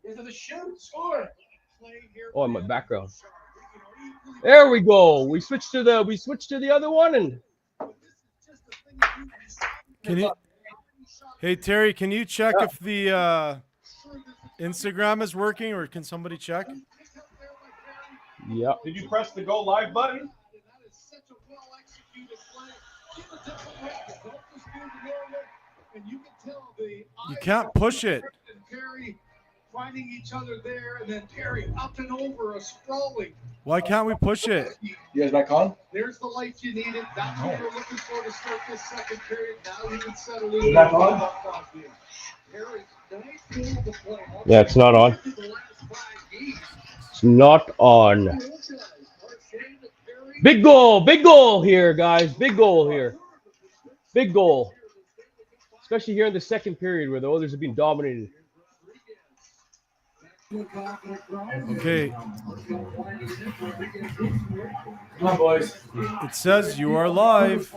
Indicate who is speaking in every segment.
Speaker 1: Into the shoot. Score.
Speaker 2: Oh, in my background. There we go. We switched to the other one and
Speaker 3: Can you? Hey Terry, can you check if the Instagram is working, or can somebody check?
Speaker 2: yeah.
Speaker 1: Did you press the go live button?
Speaker 3: You can't push it.
Speaker 4: Finding each other there, and then Terry up and over a sprawling.
Speaker 3: Why can't we push it?
Speaker 1: You guys back on?
Speaker 4: There's the light you needed. That's what we're looking for to start this second period. Now you can settle in.
Speaker 1: Back on?
Speaker 2: Yeah, it's not on. It's not on. Big goal here, guys. Big goal here. Big goal. Especially here in the second period where the Oilers have been dominated.
Speaker 3: Okay.
Speaker 1: Come on, boys.
Speaker 3: It says you are live.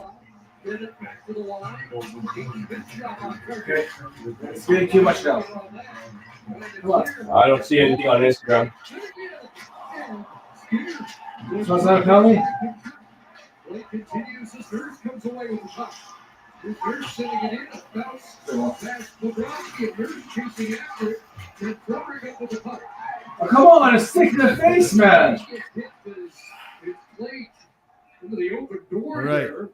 Speaker 1: Okay. It's getting too much now.
Speaker 2: I don't see anything on Instagram.
Speaker 1: So is that a penalty?
Speaker 4: Continues as Hurst comes away with the puck. Hurst sending it in, a bounce past Bobrovsky, and Hurst chasing after it. And Kroger got with the puck.
Speaker 1: Oh, come on, a stick in the face, man.
Speaker 4: It's played into the open door
Speaker 3: Right.
Speaker 4: there.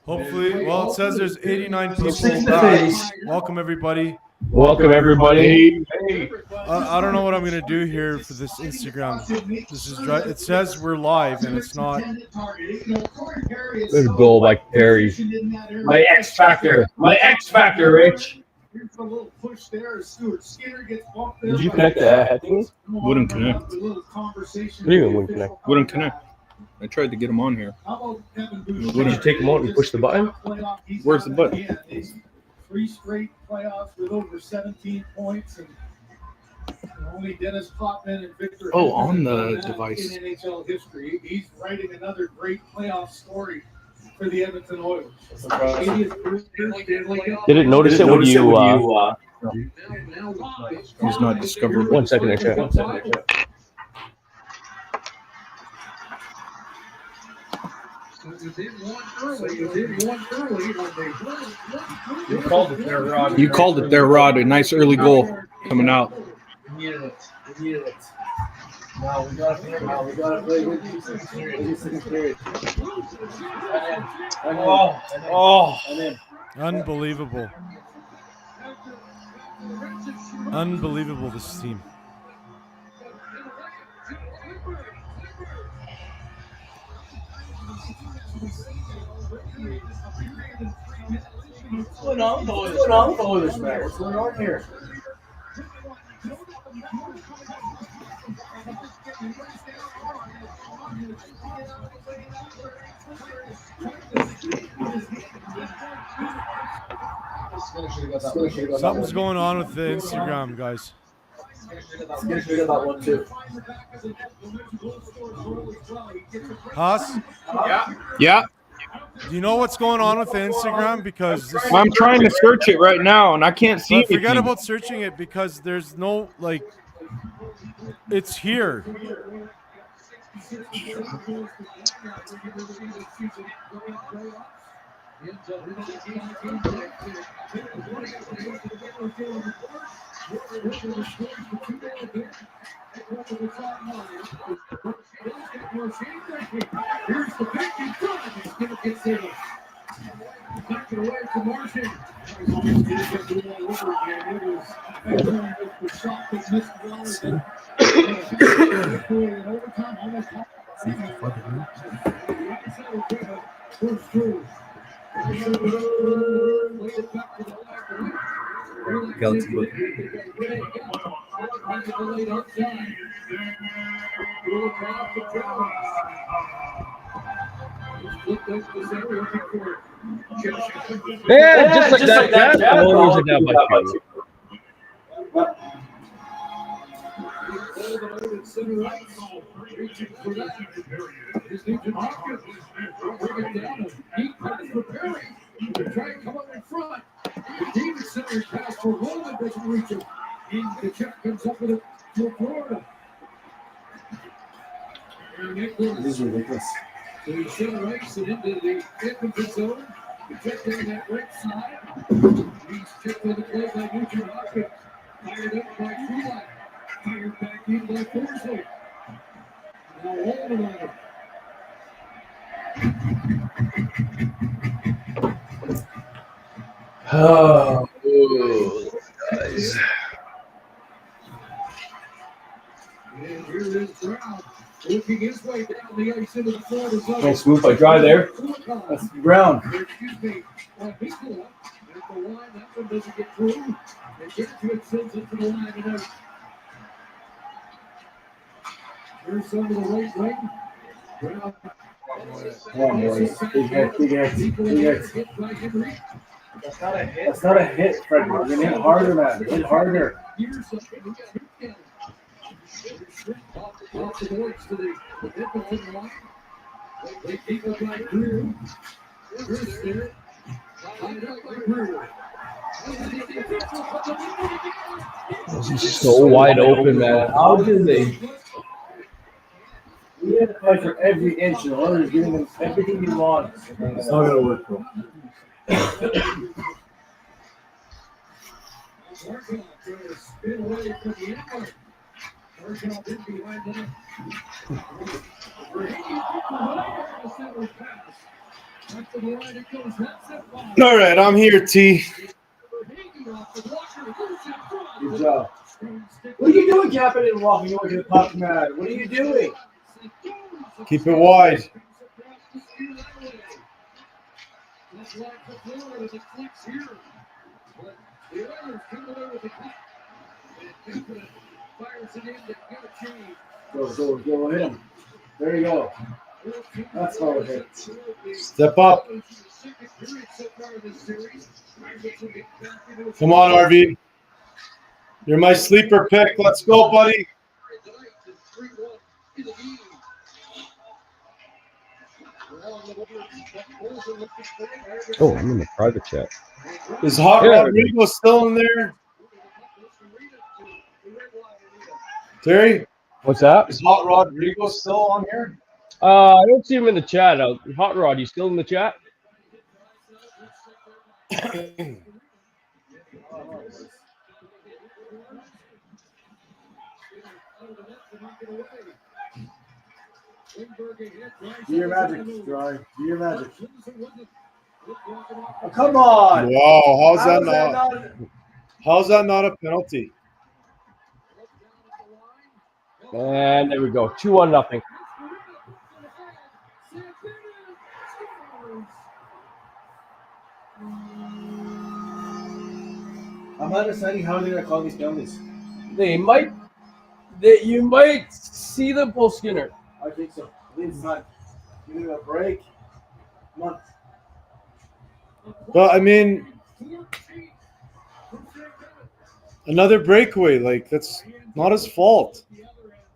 Speaker 3: Hopefully, well, it says there's 89
Speaker 1: Stick in
Speaker 3: people.
Speaker 1: the face.
Speaker 3: Welcome everybody.
Speaker 2: Welcome everybody.
Speaker 1: Hey.
Speaker 3: I don't know what I'm gonna do here for this Instagram. This is dry. It says we're live and it's not.
Speaker 2: Good goal by Perry. My X Factor. My X Factor, Rich.
Speaker 4: Here's a little push there. Stuart Skinner gets bumped there.
Speaker 2: Did you connect the headphones?
Speaker 5: Wouldn't connect.
Speaker 4: A little conversation.
Speaker 2: What do you mean wouldn't connect?
Speaker 5: Wouldn't connect. I tried to get him on here.
Speaker 4: How about Kevin
Speaker 5: Did
Speaker 2: Did you take them out and push the button?
Speaker 5: Where's the button?
Speaker 4: Yeah, 3 straight playoffs with over 17 points, and only Dennis Klopman and Victor.
Speaker 5: Oh, on
Speaker 4: Hedman
Speaker 5: the
Speaker 4: have done that
Speaker 5: device.
Speaker 4: in NHL history. He's writing another great playoff story for the Edmonton Oilers.
Speaker 2: Didn't notice it when you.
Speaker 5: He's not discovered.
Speaker 2: 1 second, I check.
Speaker 1: You called it there, Rod.
Speaker 5: You called it there, Rod. A nice early goal coming out.
Speaker 1: We needed it. Now we got to play with you second period.
Speaker 3: Unbelievable. Unbelievable, this team.
Speaker 1: What's going on, boys? What's going on, boys, man? What's going on here?
Speaker 3: Something's going on with the Instagram, guys. Haas,
Speaker 5: Yeah.
Speaker 3: do you know what's going on with the Instagram? Because this,
Speaker 5: I'm trying to search it right now, and I can't see
Speaker 3: but forget
Speaker 5: anything.
Speaker 3: about searching it because there's no, like, it's here.
Speaker 6: Galaxy book.
Speaker 2: Yeah, just like that. The Oilers are down by 2.
Speaker 4: Try and come up in front. The David center pass for Roman doesn't reach him. In the check comes up with it for Florida.
Speaker 1: This is ridiculous.
Speaker 4: So he should race it into the Edmonton zone. The check down that right side. He's checked on the play by Nugent Hopkins. Fired up by Trulak. Fired back in by Forsley. Now holding on it.
Speaker 2: Oh, guys.
Speaker 4: And here is Brown. Working his way down the ice into the Florida zone.
Speaker 1: Nice move by Dry there. That's Brown.
Speaker 4: Excuse me. Nicola at the line. That one doesn't get through. And Gertrude sends it to the line and out. Here's some of the right wing. Brown.
Speaker 1: Come on, boys. Big hit, big hit, big hit.
Speaker 4: Hit by Henry.
Speaker 1: That's not a hit, Fred. You're gonna hit harder, man. Hit harder.
Speaker 4: Here's something. Off the boards to the Edmonton line. They keep it by Greer. Greer's there. Tied up by Greer.
Speaker 2: This is so wide open, man. How did they?
Speaker 1: We have to fight for every inch. The owner is giving them everything they want. It's not gonna work, bro.
Speaker 4: Markov trying to spin away from the end. Markov in behind the net. After the line, it goes. That's it.
Speaker 3: All right, I'm here, T.
Speaker 1: Good job. What are you doing, capping and walking over to the puck, man? What are you doing?
Speaker 3: Keep it wide.
Speaker 4: That's like the Florida that clicks here. But the Oilers come away with the cut. And Kempner fires it in to get a change.
Speaker 1: Go, hit him. There you go. That's how it hits.
Speaker 3: Step up. Come on, RV. You're my sleeper pick. Let's go, buddy.
Speaker 2: Oh, I'm in the private chat.
Speaker 3: Is Hot Rodrigo still in there? Terry?
Speaker 2: What's that?
Speaker 3: Is Hot Rodrigo still on here?
Speaker 2: I don't see him in the chat. Hot Rod, you still in the chat?
Speaker 1: Do your magic, Dry. Do your magic. Oh, come on.
Speaker 3: Wow, how's that not a penalty?
Speaker 2: And there we go. 2-1-0.
Speaker 1: I'm not understanding how they're gonna call these penalties.
Speaker 2: You might see them pull Skinner.
Speaker 1: I think so. I think it's time. Give it a break. Come on.
Speaker 3: But I mean, another breakaway. Like, that's not his fault.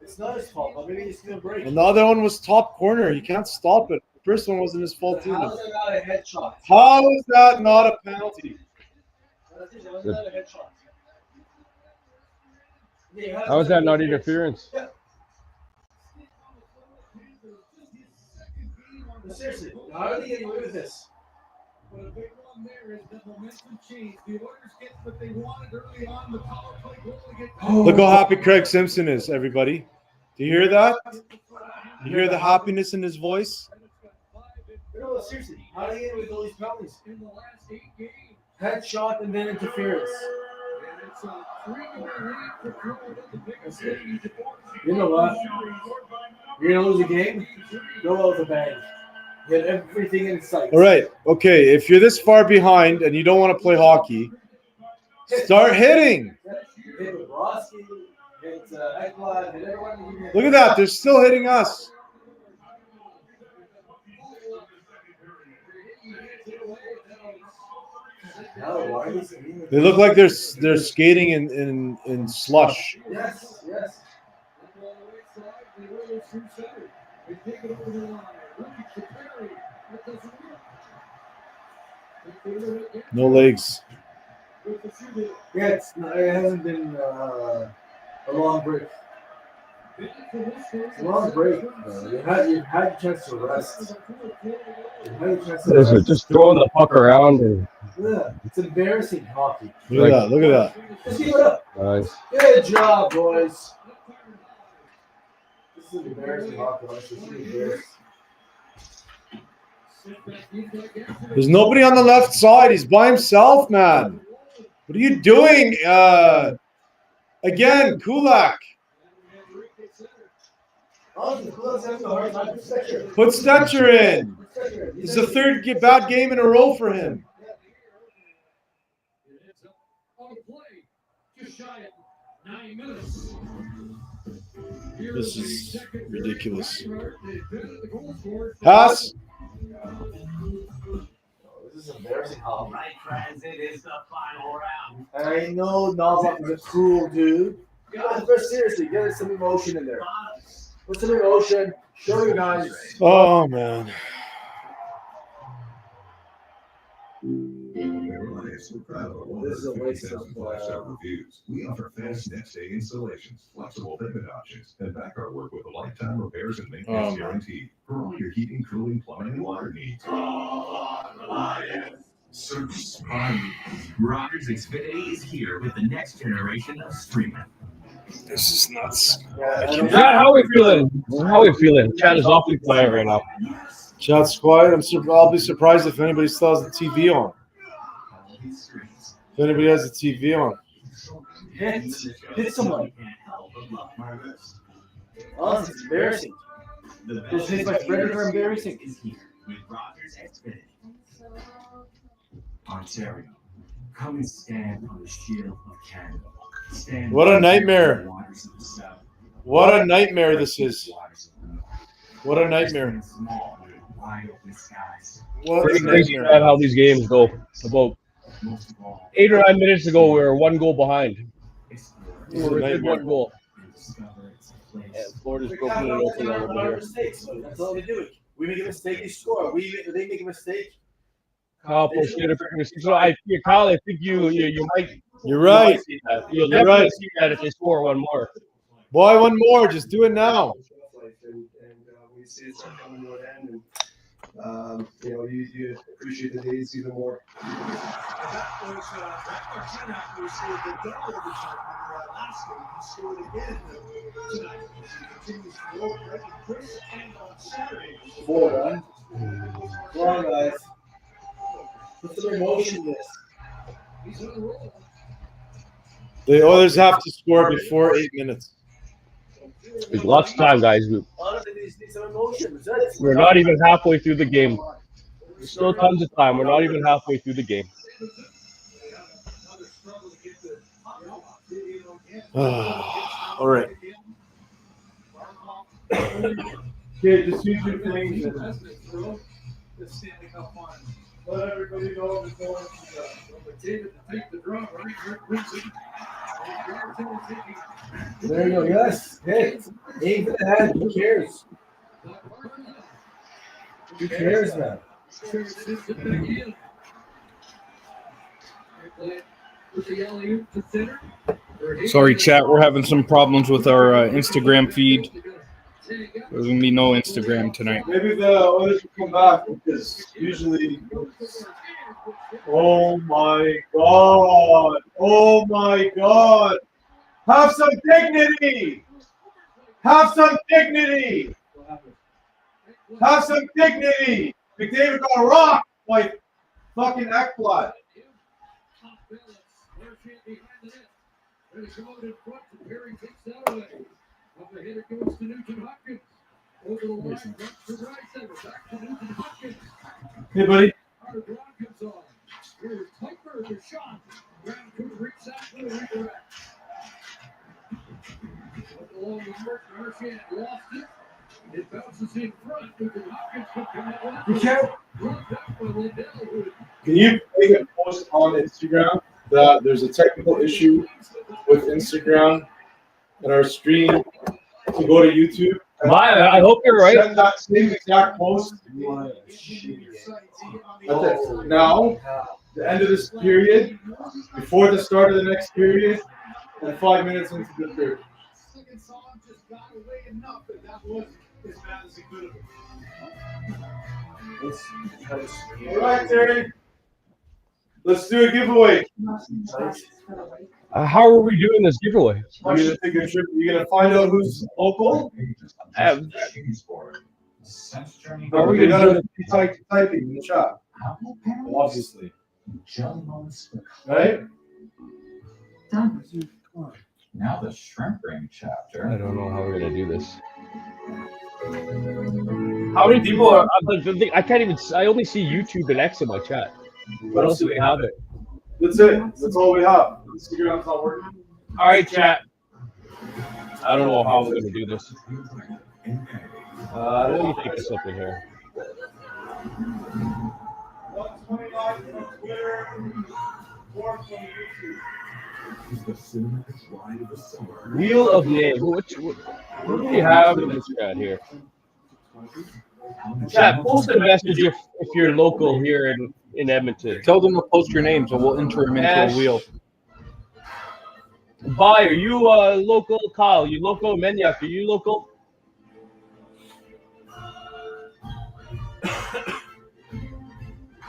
Speaker 1: It's not his fault, but maybe he's gonna break.
Speaker 3: And the other one was top corner. You can't stop it. The first one wasn't his fault
Speaker 1: How
Speaker 3: either.
Speaker 1: is that not a headshot?
Speaker 3: How is that not a penalty?
Speaker 1: How is that a headshot? Yeah,
Speaker 2: How is that not interference?
Speaker 1: Yeah. Seriously, how are they getting away with this?
Speaker 4: But a big one there is the momentum change. The Oilers get what they wanted early on. The power play goal to get.
Speaker 3: Look how happy Craig Simpson is, everybody. Do you hear that? You hear the happiness in his voice?
Speaker 1: No, seriously, how are they getting with all these penalties?
Speaker 4: In the last 8 games.
Speaker 1: Headshot and then interference.
Speaker 4: And it's a 3-goal lead for Florida, the biggest lead in the board.
Speaker 1: You know what? You're gonna lose a game. Go out with a bang. Get everything in sight.
Speaker 3: All right. Okay. If you're this far behind and you don't want to play hockey, start hitting.
Speaker 1: Hit Bobrovsky, hit Ekblad, hit everyone.
Speaker 3: Look at that. They're still hitting us. They look like they're skating in slush.
Speaker 1: Yes, yes.
Speaker 3: No legs.
Speaker 1: Yeah, it hasn't been a long break. It's a long break. You've had a chance to rest. You've had a chance to rest.
Speaker 2: Just throwing the puck around and
Speaker 1: Yeah, it's embarrassing hockey.
Speaker 3: Look at that. Look at that.
Speaker 1: Just keep it up.
Speaker 2: nice.
Speaker 1: Good job, boys. This is embarrassing hockey. Honestly, this is embarrassing.
Speaker 3: There's nobody on the left side. He's by himself, man. What are you doing? Again, Kulak. Put Stetcher in. This is the third bad game in a row for him. This is ridiculous. Pass.
Speaker 1: This is embarrassing hockey.
Speaker 6: All right, friends, it is the final round.
Speaker 1: I know Novak is a cool dude. But seriously, get some emotion in there. Put some emotion. Show you guys.
Speaker 3: Oh, man.
Speaker 1: This is a waste of
Speaker 7: reviews. We offer fast next day installations, flexible payment options, and back our work with a lifetime repairs and maintenance guarantee for all your heating, cooling, plumbing, and water needs.
Speaker 6: Service Prime. Rogers Xfinity is here with the next generation of streaming.
Speaker 3: This is nuts.
Speaker 2: How are we feeling? How are we feeling? Chat is awfully quiet right now.
Speaker 3: Chat's quiet. I'll be surprised if anybody still has the TV on. If anybody has the TV on.
Speaker 1: Hit someone. Oh, this is embarrassing. This is my friend are embarrassing.
Speaker 6: Is here with Rogers Xfinity. Ontario, come and stand on the shield of Canada. Stand
Speaker 3: What a nightmare.
Speaker 6: waters of the south.
Speaker 3: What a nightmare this is. What a nightmare.
Speaker 6: Small, wide open skies.
Speaker 3: What a
Speaker 2: Pretty crazy
Speaker 3: nightmare.
Speaker 2: how these games go. About
Speaker 6: Most of all,
Speaker 2: 8 or 9 minutes ago, we were 1 goal behind.
Speaker 6: explore
Speaker 3: This is
Speaker 2: We
Speaker 3: a
Speaker 2: were within
Speaker 3: nightmare.
Speaker 2: 1 goal.
Speaker 6: and discover its place.
Speaker 2: And Florida's
Speaker 1: We're
Speaker 2: broken
Speaker 1: kind
Speaker 2: it
Speaker 1: of
Speaker 2: open a
Speaker 1: learning
Speaker 2: little
Speaker 1: from
Speaker 2: bit
Speaker 1: our
Speaker 2: here.
Speaker 1: mistakes. That's all they do. We make a mistake, they score. They make a mistake.
Speaker 2: Kyle posted a pretty mistake. So Kyle, I think you might.
Speaker 3: You're right.
Speaker 2: See that. You'll
Speaker 3: You're
Speaker 2: definitely
Speaker 3: right.
Speaker 2: see that if they score 1 more.
Speaker 3: Boy, one more. Just do it now.
Speaker 8: And we see it's coming to an end, and you appreciate the days even more.
Speaker 4: That was Martina who scored the double overtime winner last game. He scored again tonight. He continues to go right to Chris and on Saturday.
Speaker 1: 4-1. Come on, guys. Put some emotion in this.
Speaker 4: He's on a roll.
Speaker 3: The others have to score before 8 minutes.
Speaker 2: There's lots of time, guys.
Speaker 1: Honestly, these need some emotion. That's it.
Speaker 2: We're not even halfway through the game. There's still tons of time. We're not even halfway through the game.
Speaker 4: Another struggle to get the puck out.
Speaker 3: All right.
Speaker 1: Okay, just do 2 things.
Speaker 4: The Stanley Cup final. Let everybody know before David to take the draw, right? Rick Vincent.
Speaker 1: There you go. Yes. Hey, ain't for the head. Who cares? Who cares, man?
Speaker 5: Sorry, chat. We're having some problems with our Instagram feed. There's gonna be no Instagram tonight.
Speaker 3: Maybe the others will come back because usually. Oh my God! Oh my God! Have some dignity! Have some dignity! Have some dignity! McDavid got rocked like fucking Ekblad.
Speaker 4: Perry takes that away. Up ahead it goes to Nugent Hopkins. Over the line, back to Rysander, back to Nugent Hopkins.
Speaker 3: Hey, buddy.
Speaker 4: Our draw comes on. Here's Piper, the shot. Brown could reach that for the redirect. Up along the mark, Marchand lost it. It bounces in front. Nugent Hopkins could come out.
Speaker 1: You can't.
Speaker 4: Brought back by Liddell, who
Speaker 3: Can you make a post on Instagram that there's a technical issue with Instagram and our stream to go to YouTube?
Speaker 2: I hope you're right.
Speaker 3: Send that same exact post now the end of this period, before the start of the next period, and 5 minutes into the third. All right, Terry. Let's do a giveaway.
Speaker 2: How are we doing this giveaway?
Speaker 3: You're gonna take a trip. You're gonna find out who's local.
Speaker 2: How are we
Speaker 3: You
Speaker 2: gonna do
Speaker 3: gotta
Speaker 2: it?
Speaker 3: be typing in the chat, obviously. Right?
Speaker 6: Now the shrimp ring chapter.
Speaker 2: I don't know how we're gonna do this. How many people are? I can't even. I only see YouTube and X in my chat. What else do we have it?
Speaker 3: That's it. That's all we have. Instagram's not working.
Speaker 2: All right, chat. I don't know how we're gonna do this. Let me think of something here.
Speaker 3: 129 from Twitter, 4 from YouTube.
Speaker 2: Wheel of Name. What do we have in this chat here? Chat, post a message if you're local here in Edmonton.
Speaker 5: Tell them to post your names and we'll enter them into
Speaker 2: Ash.
Speaker 5: a wheel.
Speaker 2: Bye. Are you local? Kyle, you local? Menyak, are you local?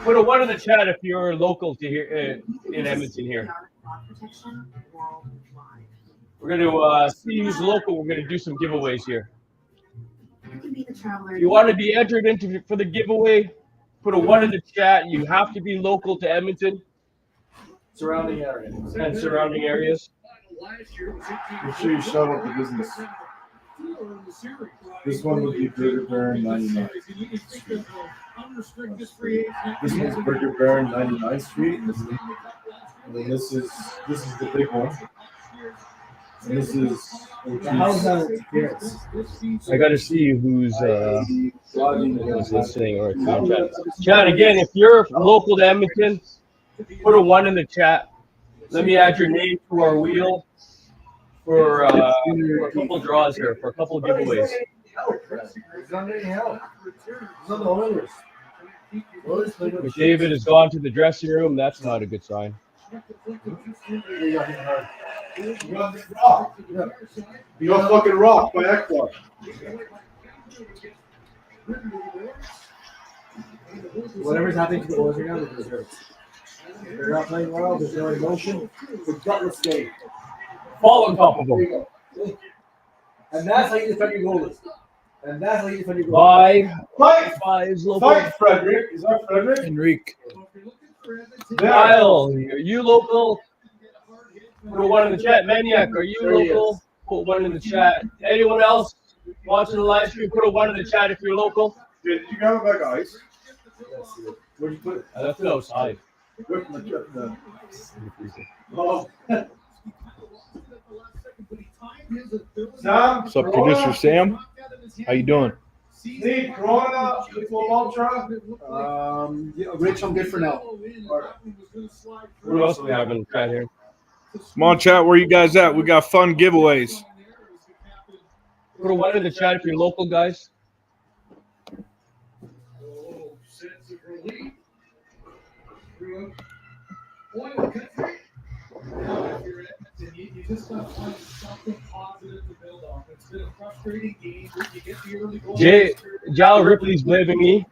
Speaker 2: Put a 1 in the chat if you're local to here in Edmonton here. We're going to see who's local. We're going to do some giveaways here. If you want to be entered into for the giveaway, put a 1 in the chat. You have to be local to Edmonton
Speaker 1: Surrounding areas.
Speaker 2: and surrounding areas.
Speaker 3: Make sure you shout out the business. This one would be Burger Baron 99th Street. This one's Burger Baron 99th Street. And then this is the big one. And this is
Speaker 1: How's that experience?
Speaker 2: I got to see who's listening or chat. Chat again. If you're local to Edmonton, put a 1 in the chat. Let me add your name to our wheel for a couple draws here, for a couple of giveaways.
Speaker 1: He's not getting help. He's on the Oilers.
Speaker 2: David has gone to the dressing room. That's not a good sign.
Speaker 3: You got Rock. You got fucking Rock by Ekblad.
Speaker 1: Whatever's happening to the Oilers right now, they deserve it. They're not playing well. There's no emotion. It's a gutless game.
Speaker 2: Fall on top of
Speaker 1: There
Speaker 2: them.
Speaker 1: you go. And that's how you defend your goalies. And that's how you defend your goalies.
Speaker 2: Bye is local.
Speaker 3: Fight, Frederick. Is that Frederick?
Speaker 5: Enrique.
Speaker 2: Kyle, are you local? Put a 1 in the chat. Maniac, are you local? Put 1 in the chat. Anyone else watching the live stream? Put a 1 in the chat if you're local.
Speaker 3: Did you grab it back ice? Where'd you put it?
Speaker 2: I left it outside.
Speaker 3: Where's the Oh. Sam?
Speaker 5: What's up, producer Sam? How you doing?
Speaker 3: Steve, Corona, Full Ultra.
Speaker 1: Yeah, Rich, I'm good for now.
Speaker 2: What else do we have in the chat here?
Speaker 5: Come on, chat. Where you guys at? We got fun giveaways.
Speaker 2: Put a 1 in the chat if you're local, guys.
Speaker 4: You just got to find something positive to build off. It's been a frustrating game. You get the early goal.
Speaker 2: Jal Ripley's blaming me.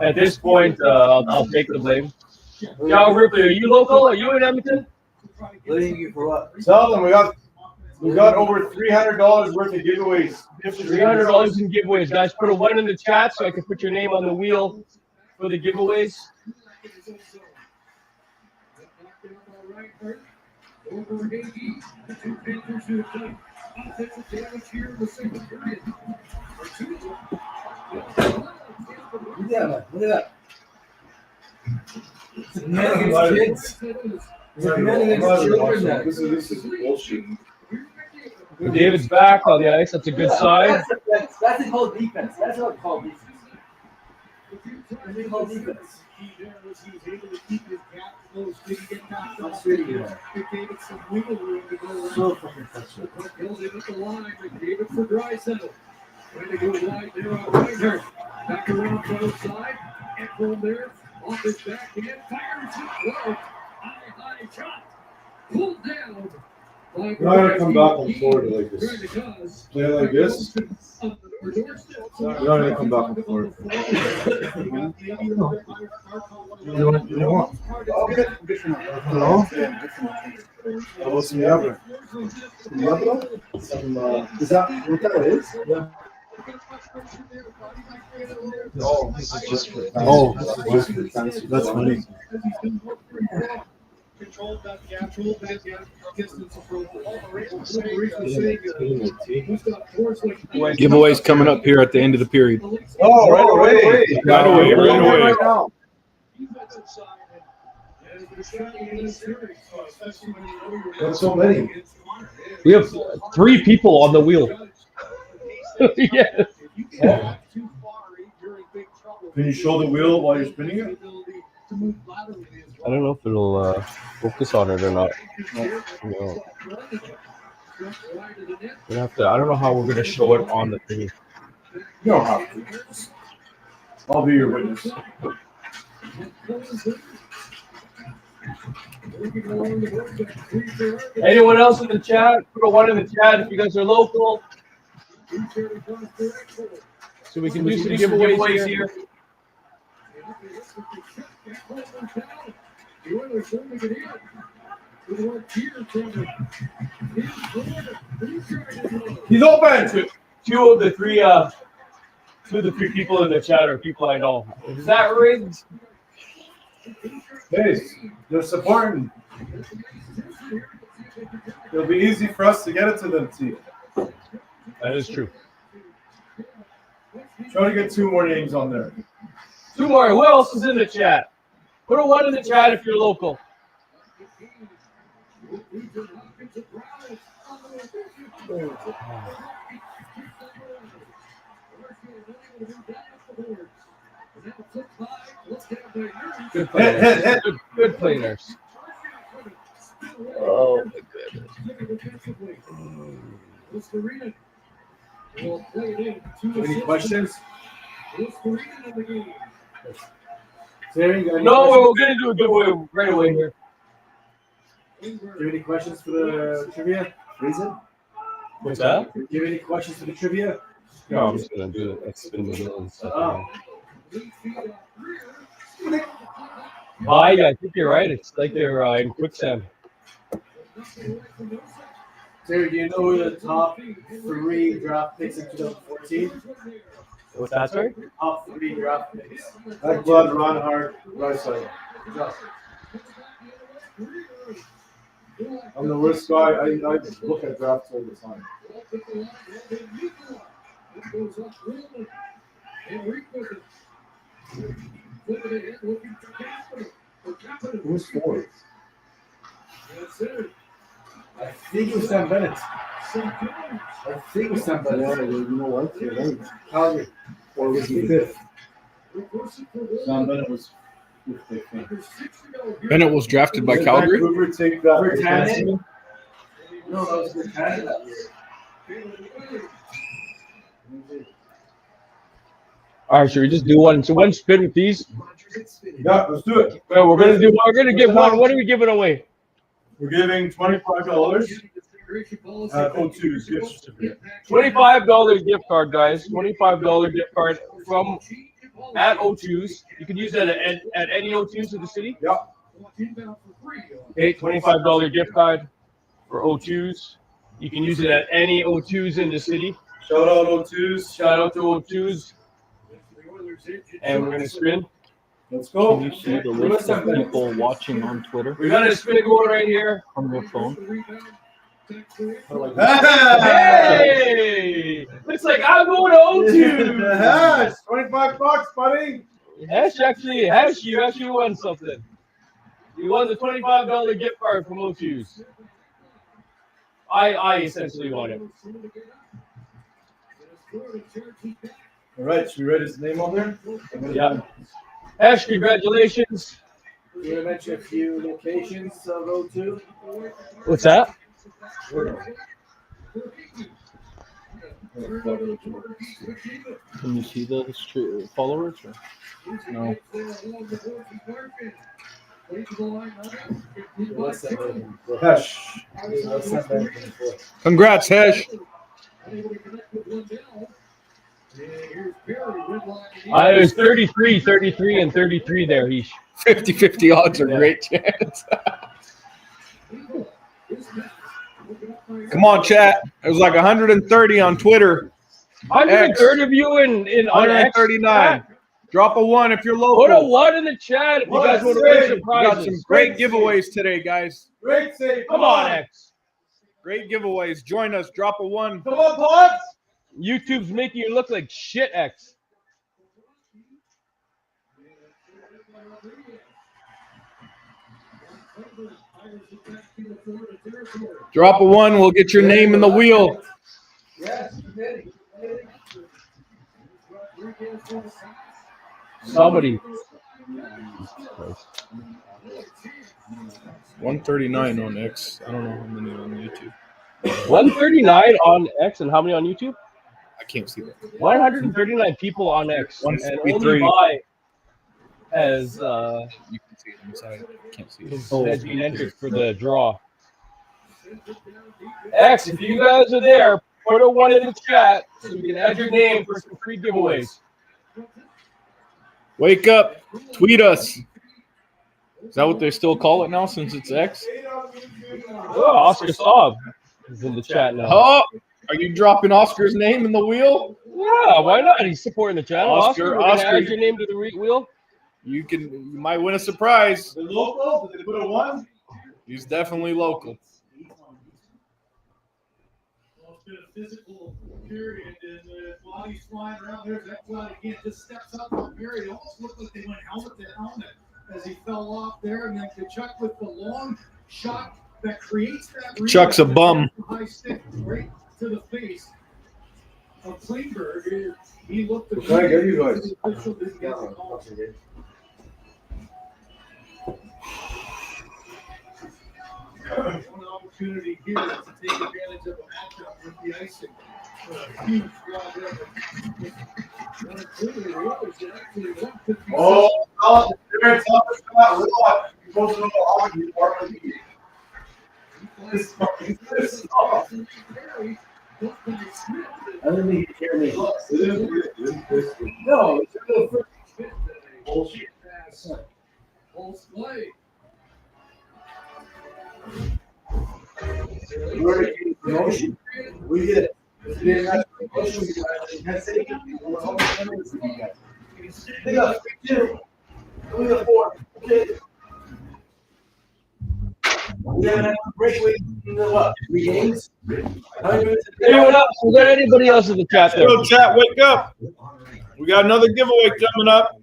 Speaker 2: At this point, I'll take the blame. Jal Ripley, are you local? Are you in Edmonton?
Speaker 1: Blaming you for what?
Speaker 3: Tell them we got over $300 worth of giveaways.
Speaker 2: $300 in giveaways, guys. Put a 1 in the chat so I can put your name on the wheel for the giveaways.
Speaker 4: Over AD, the 2 Panthers who have done offensive damage here in the second period.
Speaker 1: Look at that. Look at that. It's a man against kids. It's a man against children.
Speaker 3: This is bullshit.
Speaker 2: David's back on the ice. That's a good sign.
Speaker 1: That's called defense. That's what it's called defense. That's called defense. That's really good. So fucking frustrating.
Speaker 4: Build it at the line. David for Draisaitl. Trying to go wide there on Wagner. Back around to the side. Ekblad there. Off his backhand, fires it well. High shot. Pulled down.
Speaker 3: We're not gonna come back on Florida like this. Play like this. We're not gonna come back on Florida. You want? Okay. Hello? How about some Yabra?
Speaker 1: Some Yabra? Is that what that is? Yeah.
Speaker 3: Oh, this is just for fancy. That's funny.
Speaker 4: Controlled that gap, distance approval.
Speaker 5: Giveaways coming up here at the end of the period.
Speaker 3: Oh, right away.
Speaker 5: Right away.
Speaker 1: Right now.
Speaker 3: That's so many.
Speaker 2: We have 3 people on the wheel. Yeah.
Speaker 3: Can you show the wheel while you're spinning it?
Speaker 2: I don't know if it'll focus on it or not. No. We have to. I don't know how we're gonna show it on the thing.
Speaker 3: You don't have to. I'll be your witness.
Speaker 2: Anyone else in the chat? Put a 1 in the chat if you guys are local. So we can do some giveaways here.
Speaker 3: He's open.
Speaker 2: Two of the three people in the chat are people I know. Is that rigged?
Speaker 3: Hey, they're supporting. It'll be easy for us to get it to them, too.
Speaker 2: That is true.
Speaker 3: Try to get 2 more names on there.
Speaker 2: 2 more. Who else is in the chat? Put a 1 in the chat if you're local. Good players.
Speaker 3: Hit.
Speaker 2: Good players. Oh my goodness.
Speaker 1: Any questions?
Speaker 2: No, we're gonna do a giveaway right away here.
Speaker 1: Do you have any questions for the trivia? Reason?
Speaker 2: What's that?
Speaker 1: Do you have any questions for the trivia?
Speaker 2: No, I'm just gonna do it. Like spin the wheel and stuff.
Speaker 1: Oh.
Speaker 2: I think you're right. It's like they're in quicksand.
Speaker 1: Terry, do you know who the top 3 draft picks in 2014?
Speaker 2: What's that, sorry?
Speaker 1: Top 3 draft picks.
Speaker 3: Ekblad, Ronhard, Rice. I'm the worst guy. I look at drafts all the time. Who's 4?
Speaker 1: I think it was Sam Bennett.
Speaker 3: Yeah, you know what? You're right.
Speaker 1: Calgary.
Speaker 3: Or was he 5th? Sam Bennett was 5th, I think.
Speaker 5: Bennett was drafted by
Speaker 3: Did
Speaker 5: Calgary.
Speaker 3: Vancouver take that?
Speaker 1: Virtanen? No, that was Virtanen that year.
Speaker 2: All right, should we just do one? So 1 spin with these.
Speaker 3: Yeah, let's do it.
Speaker 2: Well, we're gonna give one. What are we giving away?
Speaker 3: We're giving $25 at O2's gift certificate.
Speaker 2: $25 gift card, guys. $25 gift card from at O2's. You can use that at any O2's in the city.
Speaker 3: Yeah.
Speaker 2: Okay, $25 gift card for O2's. You can use it at any O2's in the city.
Speaker 3: Shout out O2's.
Speaker 2: Shout out to O2's. And we're gonna spin.
Speaker 3: Let's go.
Speaker 5: Can you see the list of people watching on Twitter
Speaker 2: We got a spin going right here.
Speaker 5: on your phone?
Speaker 2: Hey! Looks like I'm going to O2.
Speaker 3: Yes, $25, buddy.
Speaker 2: Hash, you actually won something. You won the $25 gift card from O2's. I essentially won it.
Speaker 3: All right, should we write his name on there?
Speaker 2: Yeah. Hash, congratulations.
Speaker 1: You want to mention a few locations of O2?
Speaker 2: What's that?
Speaker 5: Can you see the followers? Or? No.
Speaker 3: Hush.
Speaker 5: Congrats, Hesh.
Speaker 2: I was 33, 33, and 33 there, Heesh.
Speaker 5: 50-50 odds are great chance. Come on, chat. It was like 130 on Twitter.
Speaker 2: 130 of you in on X
Speaker 5: 139.
Speaker 2: chat.
Speaker 5: Drop a 1 if you're local.
Speaker 2: Put a 1 in the chat if you guys want to win some
Speaker 5: We got
Speaker 2: prizes.
Speaker 5: some great giveaways today, guys.
Speaker 3: Great save.
Speaker 2: Come on, X.
Speaker 5: Great giveaways. Join us. Drop a 1.
Speaker 3: Come on, Pots.
Speaker 2: YouTube's making you look like shit, X.
Speaker 5: Drop a 1. We'll get your name in the wheel.
Speaker 1: Yes.
Speaker 2: Somebody.
Speaker 5: 139 on X. I don't know how many on YouTube.
Speaker 2: 139 on X and how many on YouTube?
Speaker 5: I can't see that.
Speaker 2: 139 people on X. And only
Speaker 5: 153.
Speaker 2: by has
Speaker 5: You can see it inside. I can't see it.
Speaker 2: has been entered for the draw. X, if you guys are there, put a 1 in the chat so we can add your name for some free giveaways.
Speaker 5: Wake up. Tweet us. Is that what they still call it now since it's X?
Speaker 2: Oh, Oscar Saab is in the chat now.
Speaker 5: Oh, are you dropping Oscar's name in the wheel?
Speaker 2: Yeah, why not? He's supporting the channel.
Speaker 5: Oscar,
Speaker 2: Oscar, we're gonna
Speaker 5: Oscar.
Speaker 2: add your name to the wheel.
Speaker 5: You might win a surprise.
Speaker 3: The local? Did they put a 1?
Speaker 5: He's definitely local.
Speaker 4: Well, it's been a physical period, and while he's flying around there, that flight again just steps up on Perry. It almost looked like they went helmet to helmet as he fell off there, and then Kachuk with the long shot that creates that.
Speaker 5: Kachuk's a bum.
Speaker 4: High stick right to the face of Klingberg. He looked at
Speaker 3: Can I get you guys?
Speaker 4: the official didn't get the call. One opportunity here to take advantage of a matchup with the icing. Huge draw there.
Speaker 3: Oh, there's something about what? You're supposed to know the hockey department. This is off.
Speaker 1: I don't think you hear me.
Speaker 3: No,
Speaker 1: No, it's a little
Speaker 3: bullshit.
Speaker 4: Pulse play.
Speaker 1: We already get a promotion. We get it. If they have a promotion, we got to take it. We're all members of you guys. They got 2. We got 4. Okay. We haven't had a breakaway in what? 3 games? How many minutes did they
Speaker 2: Anyone else? Is there anybody else in the chat there?
Speaker 5: Yo, chat, wake up. We got another giveaway coming up.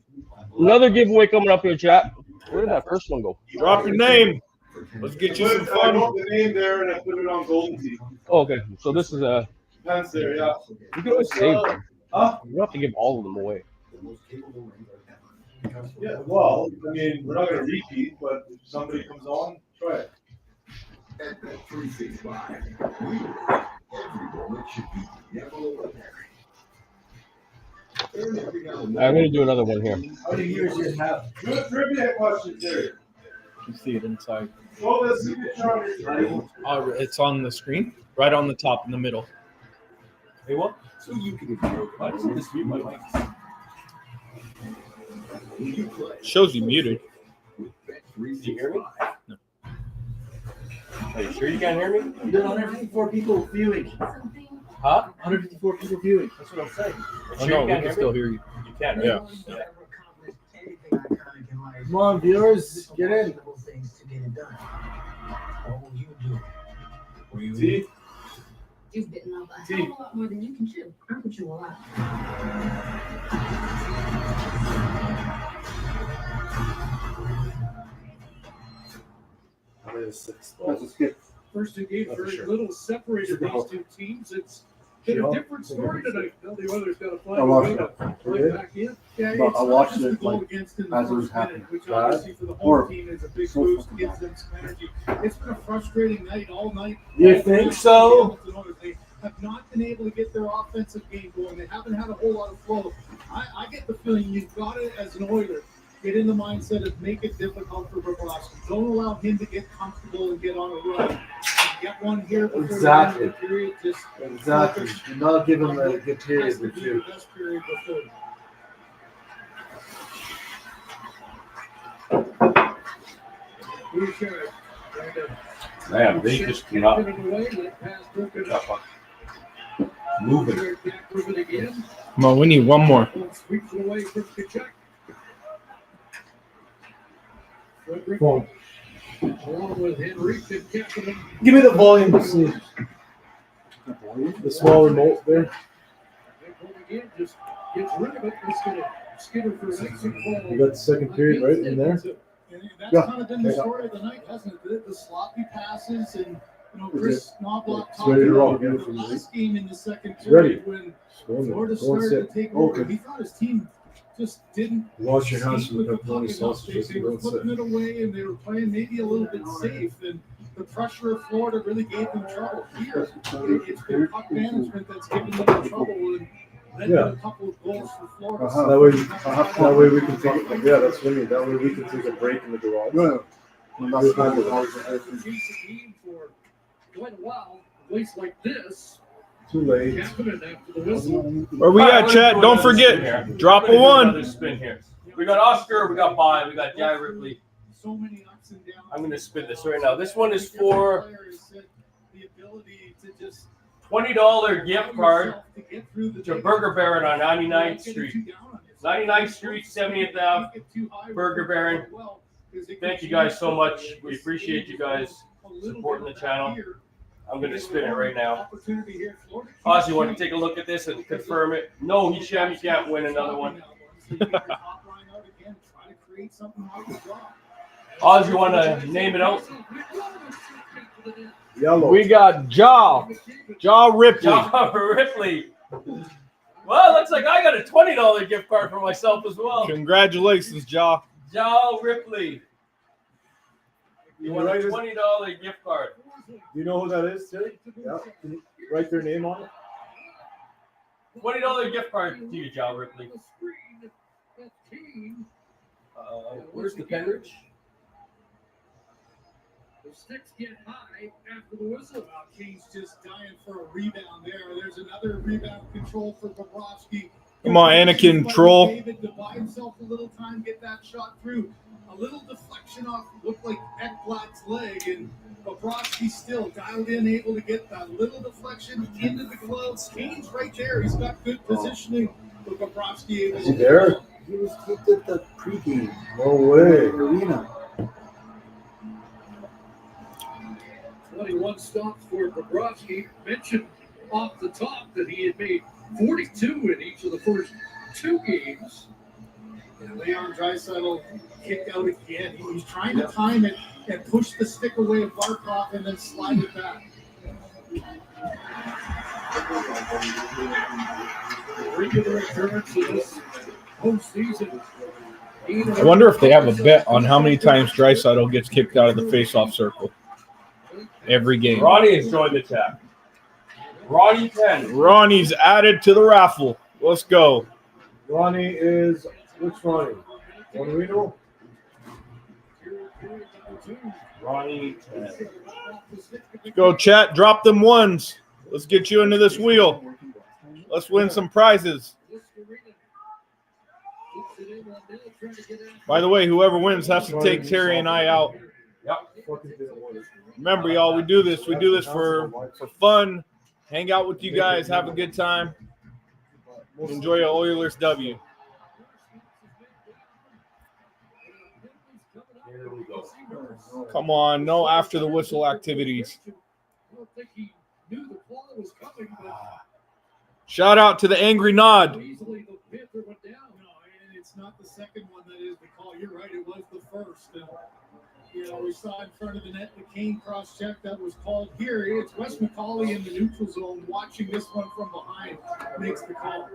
Speaker 2: Another giveaway coming up here, chat. Where did that first one go?
Speaker 5: Drop your name. Let's get you some
Speaker 3: I
Speaker 5: fun.
Speaker 3: wrote the name there and I put it on Golden Tee.
Speaker 2: Oh, okay, so this is a.
Speaker 3: Pants there, yeah.
Speaker 2: You can always save them.
Speaker 3: Huh?
Speaker 2: You don't have to give all of them away.
Speaker 3: Yeah, well, I mean, we're not going to repeat, but if somebody comes on, try it.
Speaker 7: At Bet 365, we every moment should be yellow.
Speaker 2: I'm gonna do another one here.
Speaker 1: How many years you have?
Speaker 3: Good trivia questions there.
Speaker 5: You can see it inside.
Speaker 3: Well, the signature on your
Speaker 5: It's on the screen, right on the top in the middle.
Speaker 2: Hey, what?
Speaker 7: So you can enjoy this my life.
Speaker 5: Shows you muted.
Speaker 7: With Bet 365.
Speaker 2: Are you sure you can't hear me?
Speaker 1: You got 154 people viewing.
Speaker 2: Huh?
Speaker 1: 154 people viewing.
Speaker 2: That's what I'm saying.
Speaker 5: Oh, no, we can still hear you.
Speaker 2: You can, right?
Speaker 5: Yeah.
Speaker 1: Come on, viewers, get in.
Speaker 3: See?
Speaker 9: You've bitten off a hell of a lot more than you can chew. I can chew a lot.
Speaker 1: Let's skip.
Speaker 4: First two games, very little separated these two teams. It's been a different story tonight. The Oilers got to find a way to play back in. Yeah,
Speaker 1: But
Speaker 4: it's
Speaker 1: I
Speaker 4: not
Speaker 1: watched
Speaker 4: just
Speaker 1: it,
Speaker 4: the goal
Speaker 1: like,
Speaker 4: against in the
Speaker 1: as it was
Speaker 4: first minute,
Speaker 1: happening.
Speaker 4: which
Speaker 1: Bad
Speaker 4: obviously for the
Speaker 1: or
Speaker 4: home team is a big
Speaker 1: so
Speaker 4: boost,
Speaker 1: fucking
Speaker 4: gives them some energy. It's been a frustrating night all night.
Speaker 1: You think so?
Speaker 4: They have not been able to get their offensive game going. They haven't had a whole lot of flow. I get the feeling you've got to, as an Oiler, get in the mindset of make it difficult for Bobrovsky. Don't allow him to get comfortable and get on a run. Get one here before
Speaker 1: Exactly.
Speaker 4: the period. Just
Speaker 1: Exactly. Do not give him a good period or two.
Speaker 4: best period before.
Speaker 2: Man, they just cannot moving.
Speaker 5: Come on, we need one more.
Speaker 3: Phone.
Speaker 1: Give me the volume to see.
Speaker 3: The small remote there.
Speaker 4: Just gets rid of it. It's going to skitter for an exit call.
Speaker 3: You got the second period right in there.
Speaker 4: And that's kind of been the story of the night, hasn't it? The sloppy passes and Chris Knobloch
Speaker 3: It's ready to roll.
Speaker 4: talking about the last game in the second
Speaker 3: Ready.
Speaker 4: period when
Speaker 3: Go in there.
Speaker 4: Florida
Speaker 3: Go and
Speaker 4: started
Speaker 3: sit.
Speaker 4: to take over.
Speaker 3: Okay.
Speaker 4: He thought his team just didn't
Speaker 3: Wash your hands
Speaker 4: skate
Speaker 3: with
Speaker 4: with
Speaker 3: the
Speaker 4: the puck
Speaker 3: pepperoni
Speaker 4: enough.
Speaker 3: sausages.
Speaker 4: They were
Speaker 3: Don't sit.
Speaker 4: putting it away and they were playing maybe a little bit safe. And the pressure of Florida really gave them trouble. Here, it's been puck management that's given them the trouble and led to a couple of goals for Florida.
Speaker 3: That way we can take it. Yeah, that's what I mean. That way we can take a break in the garage.
Speaker 1: No.
Speaker 4: Chase the game for quite a while. A place like this.
Speaker 3: Too late.
Speaker 4: Happening after the whistle.
Speaker 5: Where we at, chat? Don't forget, drop a one.
Speaker 2: Another spin here. We got Oscar, we got Bond, we got Jai Ripley.
Speaker 4: So many ups and downs.
Speaker 2: I'm going to spin this right now. This one is for
Speaker 4: the ability to just
Speaker 2: $20 gift card to Burger Baron on 99th Street. 99th Street, 70th Ave, Burger Baron. Thank you guys so much. We appreciate you guys supporting the channel. I'm going to spin it right now. Oz, you want to take a look at this and confirm it? No, he can't win another one. Oz, you want to name it out?
Speaker 3: Yellow.
Speaker 5: We got Jaw Ripley.
Speaker 2: Jai Ripley. Well, looks like I got a $20 gift card for myself as well.
Speaker 5: Congratulations, Jaw.
Speaker 2: Jai Ripley. You want a $20 gift card?
Speaker 3: Do you know who that is, Terry? Yeah. Can you write their name on it?
Speaker 2: $20 gift card to you, Jai Ripley. Where's the Penridge?
Speaker 4: The sticks get high after the whistle. Kane's just dying for a rebound there. There's another rebound control for Bobrovsky.
Speaker 5: Come on, Anakin troll.
Speaker 4: David to buy himself a little time, get that shot through. A little deflection off, looked like Ekblad's leg, and Bobrovsky still dialed in, able to get that little deflection into the gloves. Kane's right there. He's got good positioning, but Bobrovsky able
Speaker 3: Is he there?
Speaker 1: He did the pregame
Speaker 3: No way.
Speaker 1: arena.
Speaker 4: 21 stops for Bobrovsky. Mentioned off the top that he had made 42 in each of the first two games. And Leon Draisaitl kicked out again. He's trying to time it and push the stick away of Barkov and then slide it back. Regular occurrence of this postseason.
Speaker 5: I wonder if they have a bet on how many times Draisaitl gets kicked out of the faceoff circle. Every game.
Speaker 2: Ronnie has joined the chat. Ronnie 10.
Speaker 5: Ronnie's added to the raffle. Let's go.
Speaker 3: Ronnie is which Ronnie? Reno?
Speaker 2: Ronnie 10.
Speaker 5: Let's go, chat. Drop them ones. Let's get you into this wheel. Let's win some prizes. By the way, whoever wins has to take Terry and I out.
Speaker 2: Yep.
Speaker 5: Remember, y'all, we do this for fun. Hang out with you guys, have a good time. Enjoy a Oilers W.
Speaker 2: Here we go.
Speaker 5: Come on, no after the whistle activities. Shout out to the angry nod.
Speaker 4: It's not the second one that is the call. You're right, it was the first. And, we saw in front of the net the Kane cross check that was called here. It's Wes McCauley in the neutral zone watching this one from behind makes the call.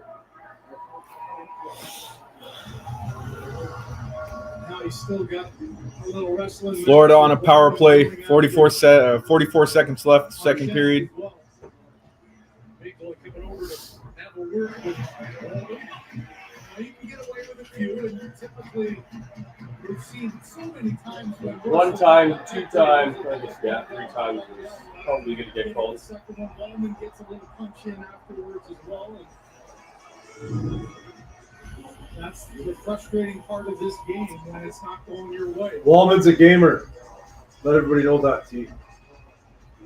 Speaker 4: Now he's still got a little wrestling.
Speaker 5: Florida on a power play. 44 seconds left, second period.
Speaker 4: over to have a word with Walden. You can get away with a few, and you typically, we've seen so many times when
Speaker 2: One time, 2 times, I guess, yeah, 3 times is probably going to get
Speaker 4: the
Speaker 2: called.
Speaker 4: second one, Walden gets a little punch in afterwards as well. And that's the frustrating part of this game when it's not going your way.
Speaker 3: Wallman's a gamer. Let everybody know that, T.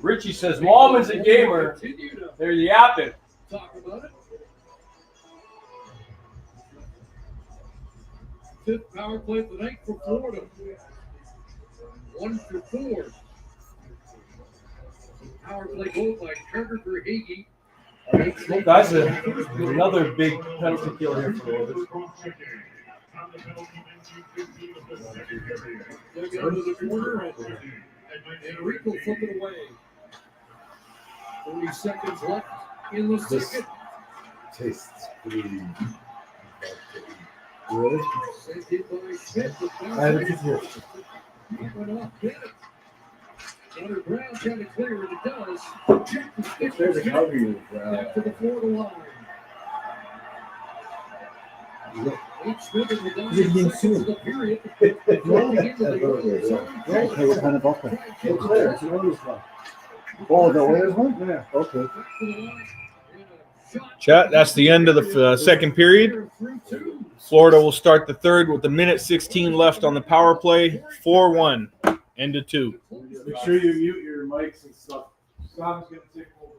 Speaker 2: Richie says, Wallman's a gamer.
Speaker 4: Continue to
Speaker 2: They're yapping.
Speaker 4: talk about it. Fifth power play of the night for Florida. 1 for 4. Power play goal by Carter Verhage.
Speaker 2: That's another big penalty kill here for Oilers.
Speaker 4: They go to the corner and Enrico flip it away. 30 seconds left in the second.
Speaker 3: Tastes pretty.
Speaker 1: Really?
Speaker 4: Sent in by Schmidt.
Speaker 3: I had it here.
Speaker 4: It went off Bennett. Gunnar Brown trying to clear it. It does. Check the stick.
Speaker 1: There's a Calgary.
Speaker 4: Back to the Florida line. Nate Schmidt in the down
Speaker 1: You're being
Speaker 4: seconds of
Speaker 1: sued.
Speaker 4: the period.
Speaker 1: No,
Speaker 4: Looking into the Oilers zone.
Speaker 1: Right, hey, what kind of offer? Clear, it's an Oilers one. Oh, the Oilers one? Yeah, okay.
Speaker 4: Back to the line. And a shot.
Speaker 5: Chat, that's the end of the second period.
Speaker 4: Through 2.
Speaker 5: Florida will start the third with a minute 16 left on the power play. 4-1. End of 2.
Speaker 3: Make sure you mute your mics and stuff. Sam's going to take over.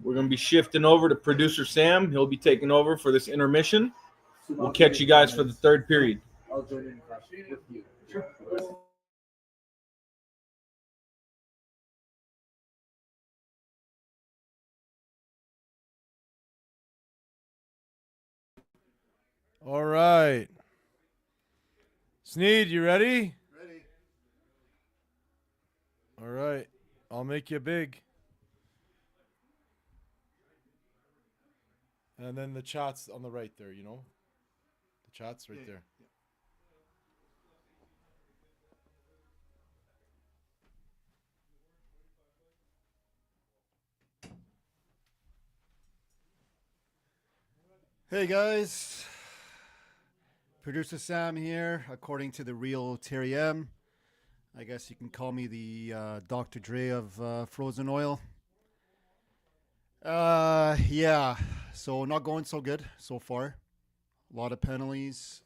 Speaker 5: We're going to be shifting over to producer Sam. He'll be taking over for this intermission. We'll catch you guys for the third period.
Speaker 1: I'll join in with you.
Speaker 10: All right. Sneed, you ready?
Speaker 1: Ready.
Speaker 10: All right. I'll make you big. And then the chat's on the right there, you know? The chat's right there. Hey guys, producer Sam here, according to the real Terry M. I guess you can call me the Dr. Dre of frozen oil. Yeah, so not going so good so far. A lot of penalties.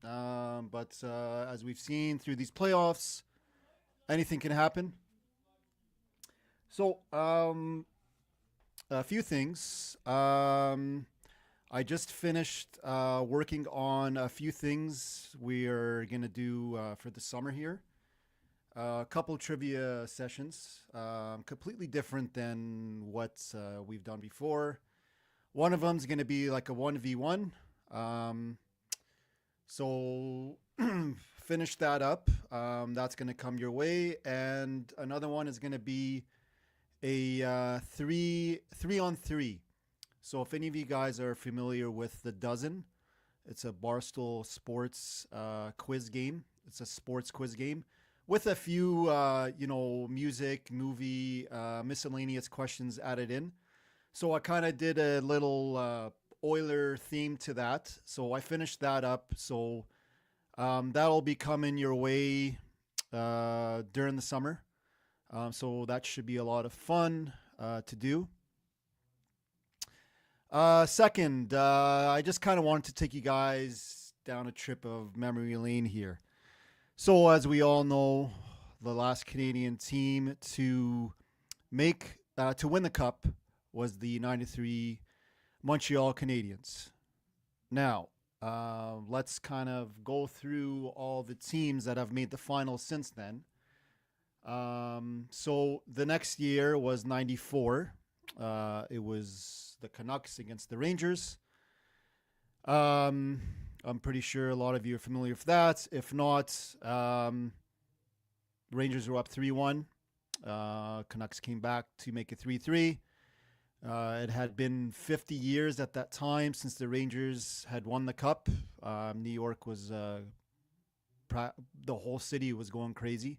Speaker 10: But as we've seen through these playoffs, anything can happen. So, a few things. I just finished working on a few things we are going to do for the summer here. A couple trivia sessions, completely different than what we've done before. One of them is going to be like a 1v1. So finish that up. That's going to come your way. And another one is going to be a 3-on-3. So if any of you guys are familiar with The Dozen, it's a Barstool Sports quiz game. It's a sports quiz game with a few, music, movie, miscellaneous questions added in. So I kind of did a little Oiler theme to that. So I finished that up. So that'll be coming your way during the summer. So that should be a lot of fun to do. Second, I just kind of wanted to take you guys down a trip of memory lane here. So as we all know, the last Canadian team to win the cup was the 93 Montreal Canadiens. Now, let's kind of go through all the teams that have made the final since then. So the next year was 94. It was the Canucks against the Rangers. I'm pretty sure a lot of you are familiar with that. If not, Rangers were up 3-1. Canucks came back to make it 3-3. It had been 50 years at that time since the Rangers had won the cup. New York was, the whole city was going crazy.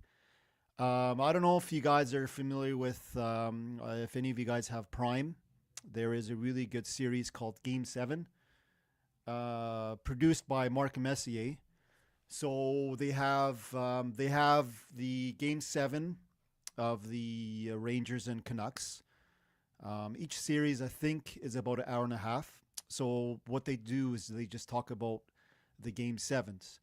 Speaker 10: I don't know if you guys are familiar with, if any of you guys have Prime. there is a really good series called Game 7, produced by Marc Messier. So they have the Game 7 of the Rangers and Canucks. Each series, I think, is about an hour and a half. So what they do is they just talk about the Game 7s.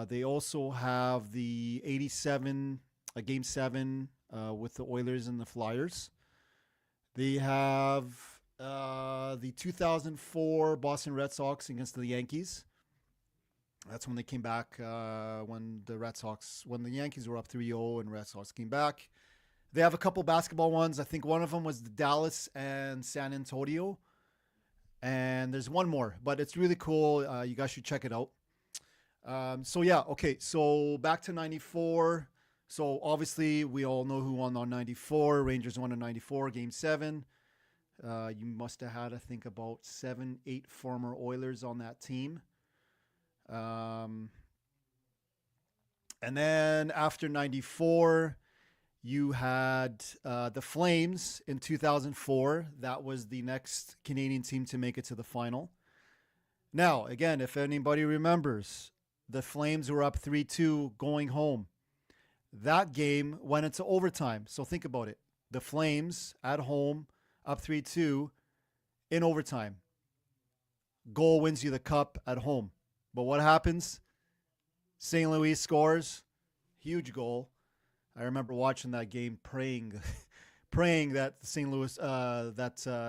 Speaker 10: They also have the 87, Game 7 with the Oilers and the Flyers. They have the 2004 Boston Red Sox against the Yankees. That's when they came back, when the Yankees were up 3-0 and Red Sox came back. They have a couple basketball ones. I think one of them was the Dallas and San Antonio. And there's one more, but it's really cool. You guys should check it out. So back to 94. So obviously we all know who won on 94. Rangers won on 94, Game 7. You must have had, I think, about 7-8 former Oilers on that team. And then after 94, you had the Flames in 2004. That was the next Canadian team to make it to the final. Now, again, if anybody remembers, the Flames were up 3-2 going home. That game went into overtime. So think about it. The Flames at home, up 3-2 in overtime. Goal wins you the cup at home. But what happens? St. Louis scores. Huge goal. I remember watching that game praying that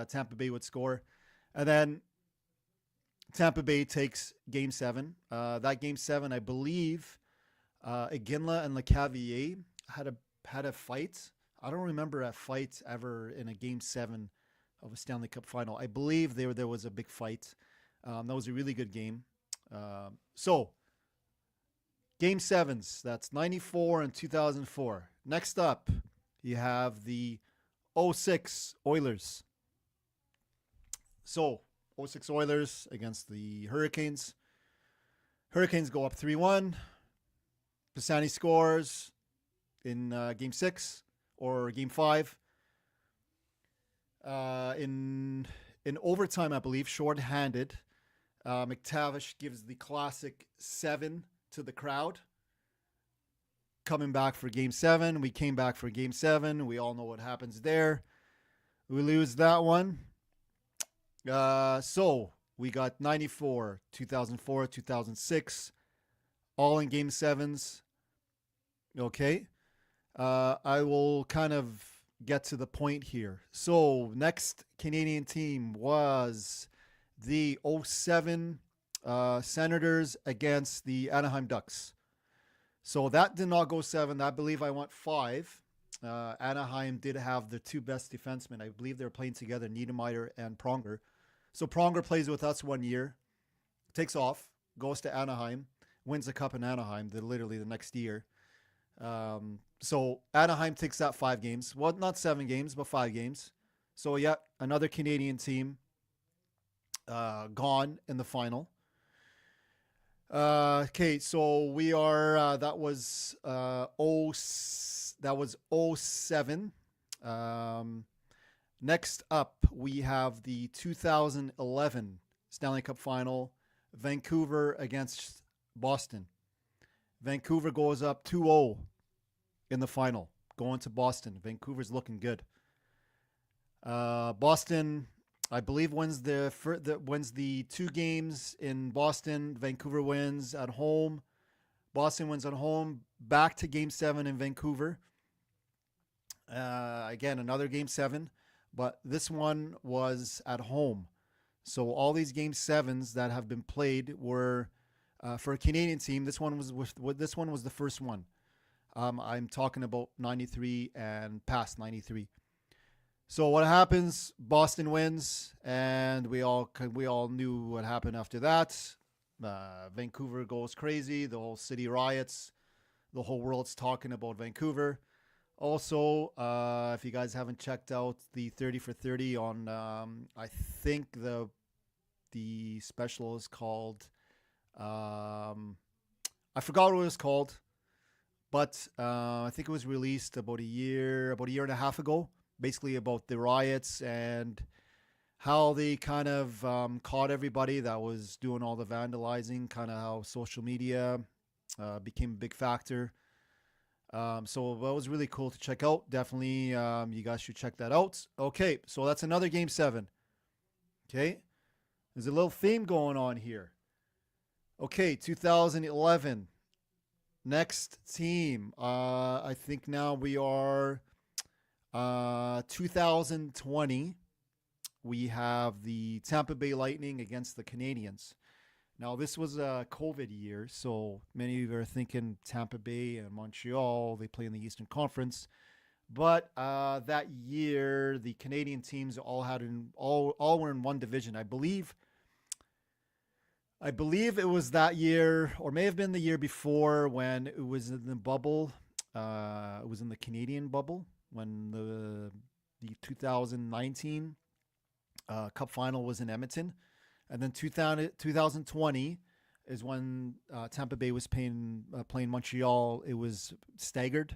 Speaker 10: Tampa Bay would score. And then Tampa Bay takes Game 7. That Game 7, I believe, Iginla and LeCavier had a fight. I don't remember a fight ever in a Game 7 of a Stanley Cup final. I believe there was a big fight. That was a really good game. So, Game 7s, that's 94 and 2004. Next up, you have the 06 Oilers. So, 06 Oilers against the Hurricanes. Hurricanes go up 3-1. Pisani scores in Game 6 or Game 5. In overtime, I believe, shorthanded, McTavish gives the classic 7 to the crowd. Coming back for Game 7. We came back for Game 7. We all know what happens there. We lose that one. So we got 94, 2004, 2006, all in Game 7s. Okay. I will kind of get to the point here. So next Canadian team was the 07 Senators against the Anaheim Ducks. So that did not go 7. I believe I went 5. Anaheim did have the two best defensemen. I believe they were playing together, Niedermeyer and Pronger. So Pronger plays with us 1 year, takes off, goes to Anaheim, wins the cup in Anaheim literally the next year. So Anaheim takes that 5 games. Well, not 7 games, but 5 games. So yeah, another Canadian team gone in the final. Okay, so we are that was 07. Next up, we have the 2011 Stanley Cup Final, Vancouver against Boston. Vancouver goes up 2-0 in the final, going to Boston. Vancouver's looking good. Boston, I believe, wins the 2 games in Boston. Vancouver wins at home. Boston wins at home. Back to Game 7 in Vancouver. Again, another Game 7, but this one was at home. So all these Game 7s that have been played were for a Canadian team. This one was the first one. I'm talking about 93 and past 93. So what happens? Boston wins, and we all knew what happened after that. Vancouver goes crazy. The whole city riots. The whole world's talking about Vancouver. Also, if you guys haven't checked out the 30 for 30 on, I think the special is called, I forgot what it was called, but I think it was released about a year and a half ago, basically about the riots and how they kind of caught everybody that was doing all the vandalizing, kind of how social media became a big factor. So that was really cool to check out. Definitely, you guys should check that out. Okay, so that's another Game 7. Okay, there's a little theme going on here. Okay, 2011. Next team. I think now we are 2020. We have the Tampa Bay Lightning against the Canadiens. Now, this was a COVID year, so many of you are thinking Tampa Bay and Montreal, they play in the Eastern Conference. But that year, the Canadian teams all were in one division. I believe it was that year, or may have been the year before, when it was in the bubble. It was in the Canadian bubble when the 2019 Cup final was in Edmonton. And then 2020 is when Tampa Bay was playing Montreal. It was staggered.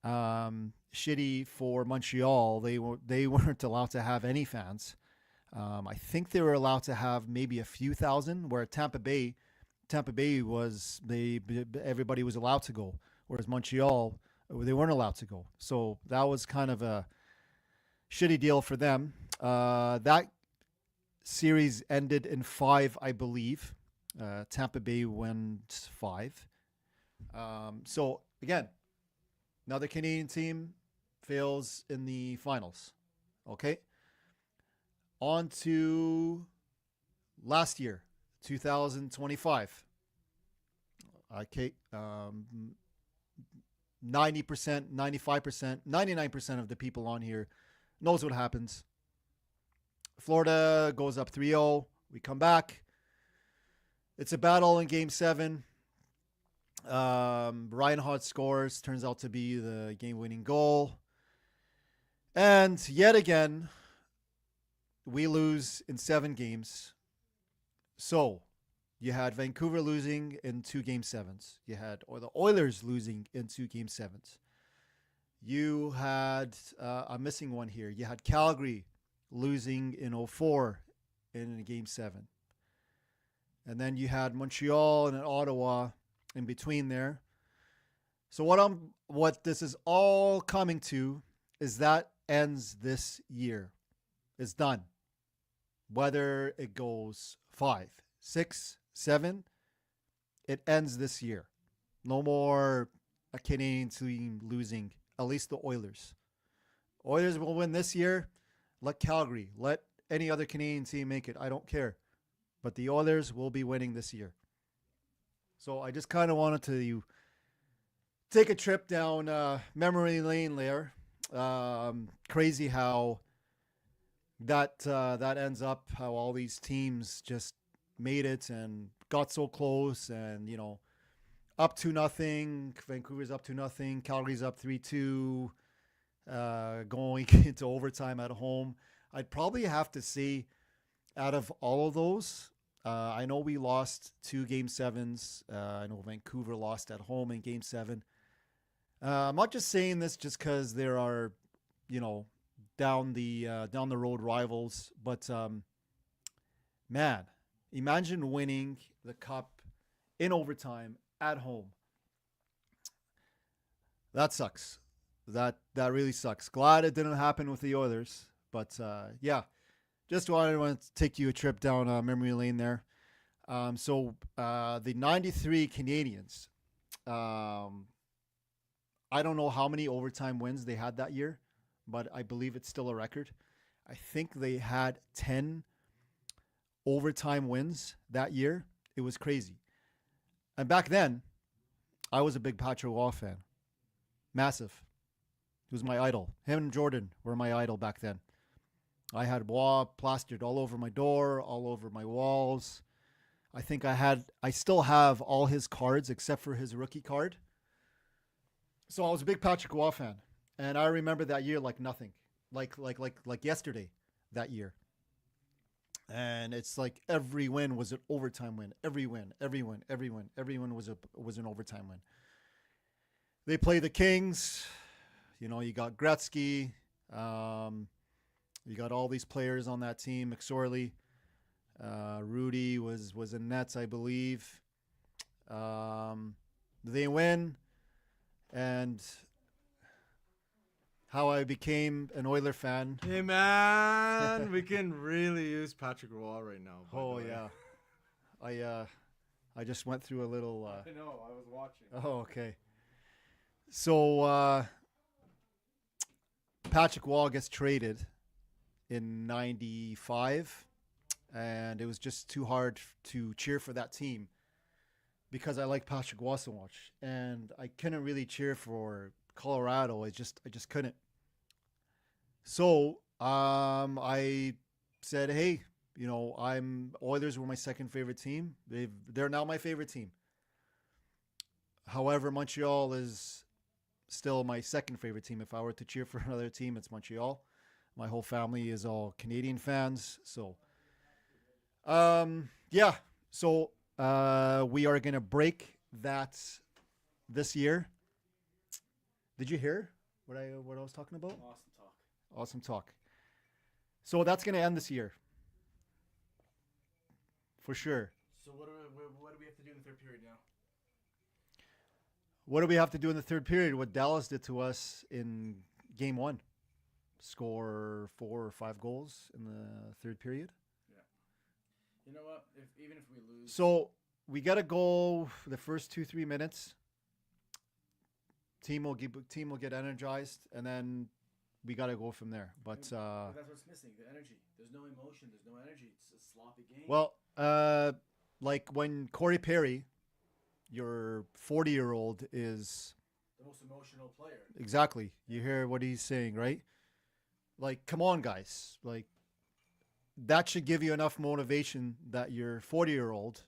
Speaker 10: Shitty for Montreal. They weren't allowed to have any fans. I think they were allowed to have maybe a few thousand, where Tampa Bay was everybody was allowed to go, whereas Montreal, they weren't allowed to go. So that was kind of a shitty deal for them. That series ended in 5, I believe. Tampa Bay went 5. So again, another Canadian team fails in the finals. Okay. On to last year, 2025. Okay. 90%, 95%, 99% of the people on here knows what happens. Florida goes up 3-0. We come back. It's a battle in Game 7. Reinhardt scores. Turns out to be the game-winning goal. And yet again, we lose in 7 games. So you had Vancouver losing in 2 Game 7s. You had the Oilers losing in 2 Game 7s. You had, I'm missing one here. You had Calgary losing in 04 in a Game 7. And then you had Montreal and Ottawa in between there. So what this is all coming to is that ends this year. It's done. Whether it goes 5, 6, 7, it ends this year. No more a Canadian team losing, at least the Oilers. Oilers will win this year. Let Calgary, let any other Canadian team make it. I don't care. But the Oilers will be winning this year. So I just kind of wanted to take a trip down memory lane there. Crazy how that ends up, how all these teams just made it and got so close, and up 2-0. Vancouver's up 2-0. Calgary's up 3-2. Going into overtime at home. I'd probably have to say, out of all of those, I know we lost 2 Game 7s. I know Vancouver lost at home in Game 7. I'm not just saying this just because there are, down the road rivals, but man, imagine winning the Cup in overtime at home. That sucks. That really sucks. Glad it didn't happen with the Oilers, but yeah, just wanted to take you a trip down memory lane there. So the 93 Canadians, I don't know how many overtime wins they had that year, but I believe it's still a record. I think they had 10 overtime wins that year. It was crazy. And back then, I was a big Patrick Roy fan. Massive. He was my idol. Him and Jordan were my idol back then. I had Roy plastered all over my door, all over my walls. I think I still have all his cards except for his rookie card. So I was a big Patrick Roy fan. And I remember that year like nothing. Like yesterday, that year. And it's like every win was an overtime win. Every win was an overtime win. They play the Kings. You got Gretzky. You got all these players on that team. McSorley, Rudy was in nets, I believe. They win, and how I became an Oiler fan.
Speaker 5: Hey man, we can really use Patrick Roy right now.
Speaker 10: Oh yeah, I just went through a little.
Speaker 5: I know. I was watching.
Speaker 10: Oh okay. So Patrick Wall gets traded in '95, and it was just too hard to cheer for that team because I like Patrick Wall so much, and I couldn't really cheer for Colorado. I just couldn't. So I said, hey, you know, Oilers were my second favorite team. They're now my favorite team. However, Montreal is still my second favorite team. If I were to cheer for another team, it's Montreal. My whole family is all Canadian fans. So, yeah. So we are going to break that this year. Did you hear what I was talking about?
Speaker 5: Awesome talk.
Speaker 10: Awesome talk. So that's going to end this year. For sure.
Speaker 5: So what do we have to do in the third period now?
Speaker 10: What do we have to do in the third period? What Dallas did to us in game 1. Score 4 or 5 goals in the third period.
Speaker 5: Yeah. You know what? Even if we lose.
Speaker 10: So we got to go the first 2-3 minutes. Team will get energized, and then we got to go from there. But
Speaker 5: that's what's missing, the energy. There's no emotion. There's no energy. It's a sloppy game.
Speaker 10: Well, like when Corey Perry, your 40-year-old, is
Speaker 5: the most emotional player.
Speaker 10: Exactly. You hear what he's saying, right? Like, come on, guys. Like, that should give you enough motivation that your 40-year-old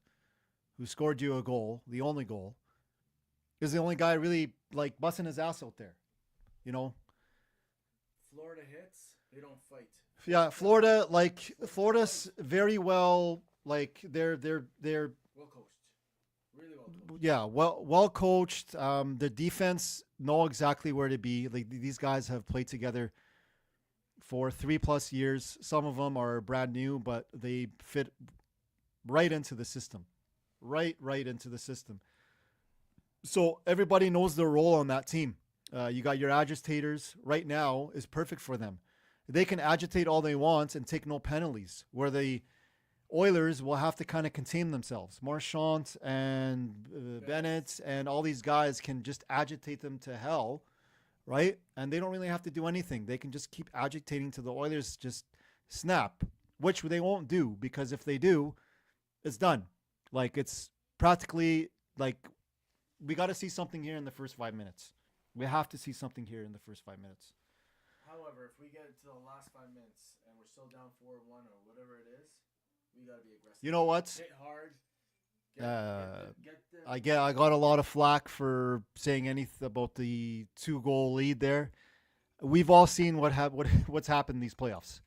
Speaker 10: who scored you a goal, the only goal, is the only guy really, like, busting his ass out there. You know?
Speaker 5: Florida hits, they don't fight.
Speaker 10: Yeah, Florida's very well, like, they're
Speaker 5: well coached. Really well coached.
Speaker 10: Yeah, well coached. The defense know exactly where to be. Like, these guys have played together for 3+ years. Some of them are brand new, but they fit right into the system. Right into the system. So everybody knows their role on that team. You got your agitators. Right now is perfect for them. They can agitate all they want and take no penalties, where the Oilers will have to kind of contain themselves. Marchand and Bennett and all these guys can just agitate them to hell, right? And they don't really have to do anything. They can just keep agitating till the Oilers just snap, which they won't do, because if they do, it's done. Like, it's practically like we got to see something here in the first 5 minutes. We have to see something here in the first 5 minutes.
Speaker 5: However, if we get to the last 5 minutes and we're still down 4-1 or whatever it is, we got to be aggressive.
Speaker 10: You know what?
Speaker 5: Hit hard.
Speaker 10: I got a lot of flack for saying anything about the 2-goal lead there. We've all seen what's happened in these playoffs.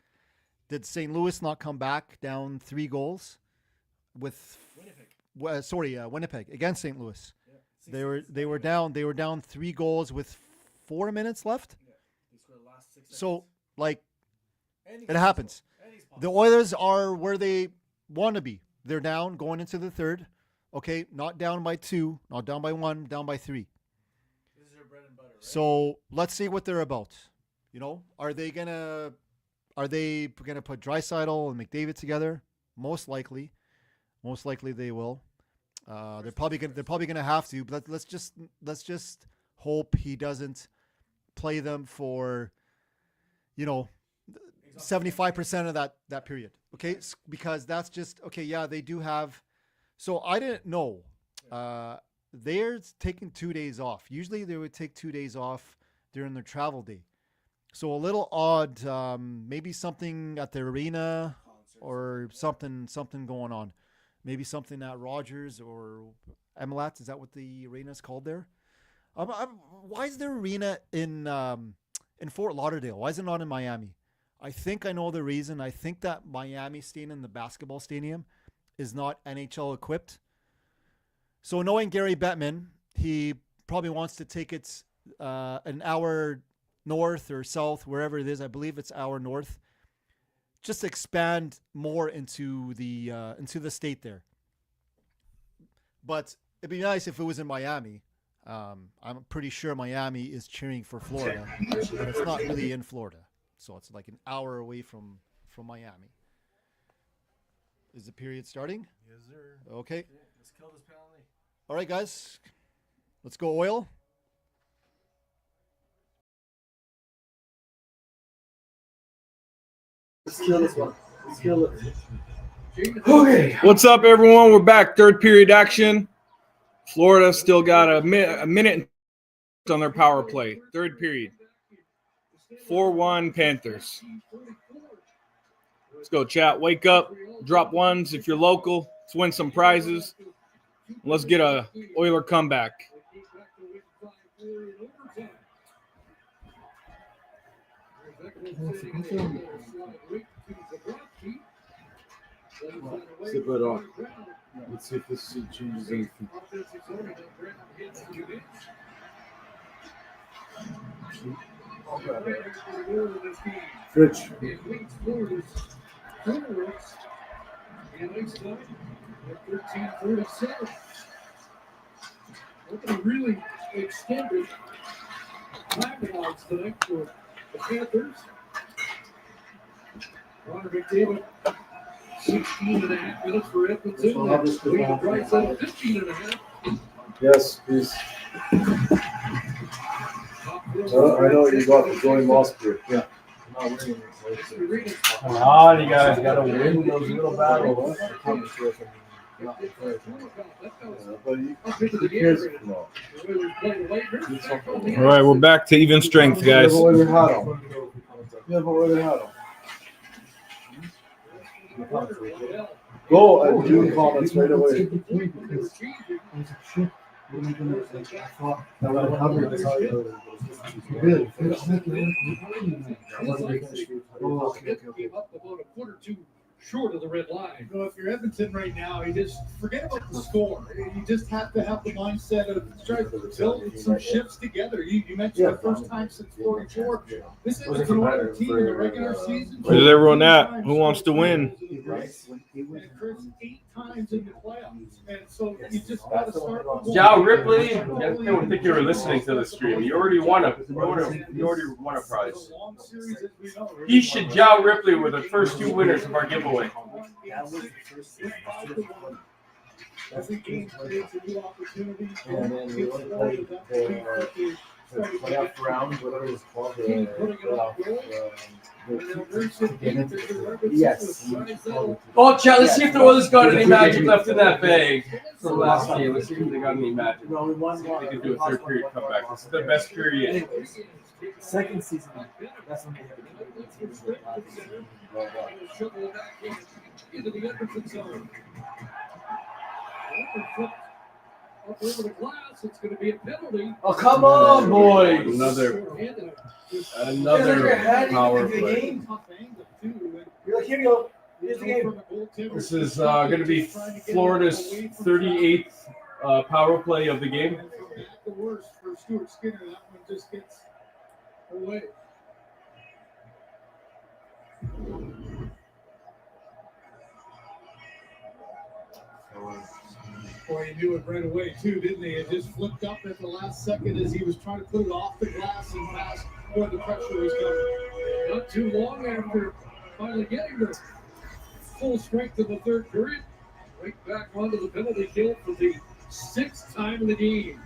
Speaker 10: Did St. Louis not come back down 3 goals with Winnipeg against St. Louis? Yeah. They were down 3 goals with 4 minutes left.
Speaker 5: Yeah. They scored the last 6 seconds.
Speaker 10: So, like, it happens. The Oilers are where they want to be. They're down going into the third. Okay, not down by 2, not down by 1, down by 3.
Speaker 5: This is their bread and butter, right?
Speaker 10: So let's see what they're about. You know, are they gonna put Draisaitl and McDavid together? Most likely they will. They're probably gonna have to. But let's just hope he doesn't play them for, 75% of that period. Okay, because that's just okay. Yeah, they do have. So I didn't know. They're taking 2 days off. Usually they would take 2 days off during their travel day. So a little odd. Maybe something at the arena or something going on. Maybe something at Rogers or Emelat. Is that what the arena is called there? Why is there arena in Fort Lauderdale? Why is it not in Miami? I think I know the reason. I think that Miami Stadium, the basketball stadium, is not NHL equipped. So knowing Gary Bettman, he probably wants to take it an hour north or south, wherever it is. I believe it's hour north, just expand more into the state there. But it'd be nice if it was in Miami. I'm pretty sure Miami is cheering for Florida, but it's not really in Florida, so it's like an hour away from Miami. Is the period starting?
Speaker 5: Yes, sir.
Speaker 10: Okay.
Speaker 5: Yeah, let's kill this penalty.
Speaker 10: All right, guys. Let's go oil.
Speaker 1: Let's kill this one. Let's kill it.
Speaker 5: Okay. What's up, everyone? We're back. Third period action. Florida still got a minute on their power play. Third period. 4-1 Panthers. Let's go, chat. Wake up. Drop ones if you're local. Let's win some prizes. Let's get a Oiler comeback.
Speaker 3: Zip it off. Let's see if this changes anything. Fridge.
Speaker 4: Really extended timelines tonight for the Panthers. Connor McDavid, 16.5 minutes for Edmonton. Wade Price at 15.5.
Speaker 3: Yes, please. I know you got the Joey Mossberg. Yeah.
Speaker 2: Come on, you guys got to win those little battles.
Speaker 5: All right, we're back to even strength, guys.
Speaker 3: Go and do comments right away.
Speaker 4: Short of the red line. You know, if you're Edmonton right now, you just forget about the score. You just have to have the mindset of trying to build some shifts together. You mentioned the first time since 44. This is a Florida team in the regular season.
Speaker 5: Where's everyone at? Who wants to win?
Speaker 4: And Chris 8 times in the playoffs. And so you just got to start with one.
Speaker 2: Joe Ripley, I don't think you were listening to the stream. You already won a prize. He should Joe Ripley were the first 2 winners of our giveaway.
Speaker 4: Every game creates a new opportunity.
Speaker 3: And then we want to play the playoff round, whatever it's called. Yes.
Speaker 2: Oh, Chad, let's see if the Oilers got any magic left in that bag from last game. Let's see if they got any magic. See if they can do a third period comeback. This is the best period.
Speaker 1: Second season. That's when they
Speaker 4: into the Edmonton zone. Up over the glass, it's going to be a penalty.
Speaker 2: Oh, come on, boys! Another power play.
Speaker 1: You're like, here you go. Here's the game.
Speaker 2: This is going to be Florida's 38th power play of the game.
Speaker 4: The worst for Stuart Skinner. That one just gets away. Boy, he knew it right away, too, didn't he? It just flipped up at the last second as he was trying to put it off the glass and pass where the pressure was coming. Not too long after finally getting the full strength of the third period, right back onto the penalty kill for the 6th time in the game.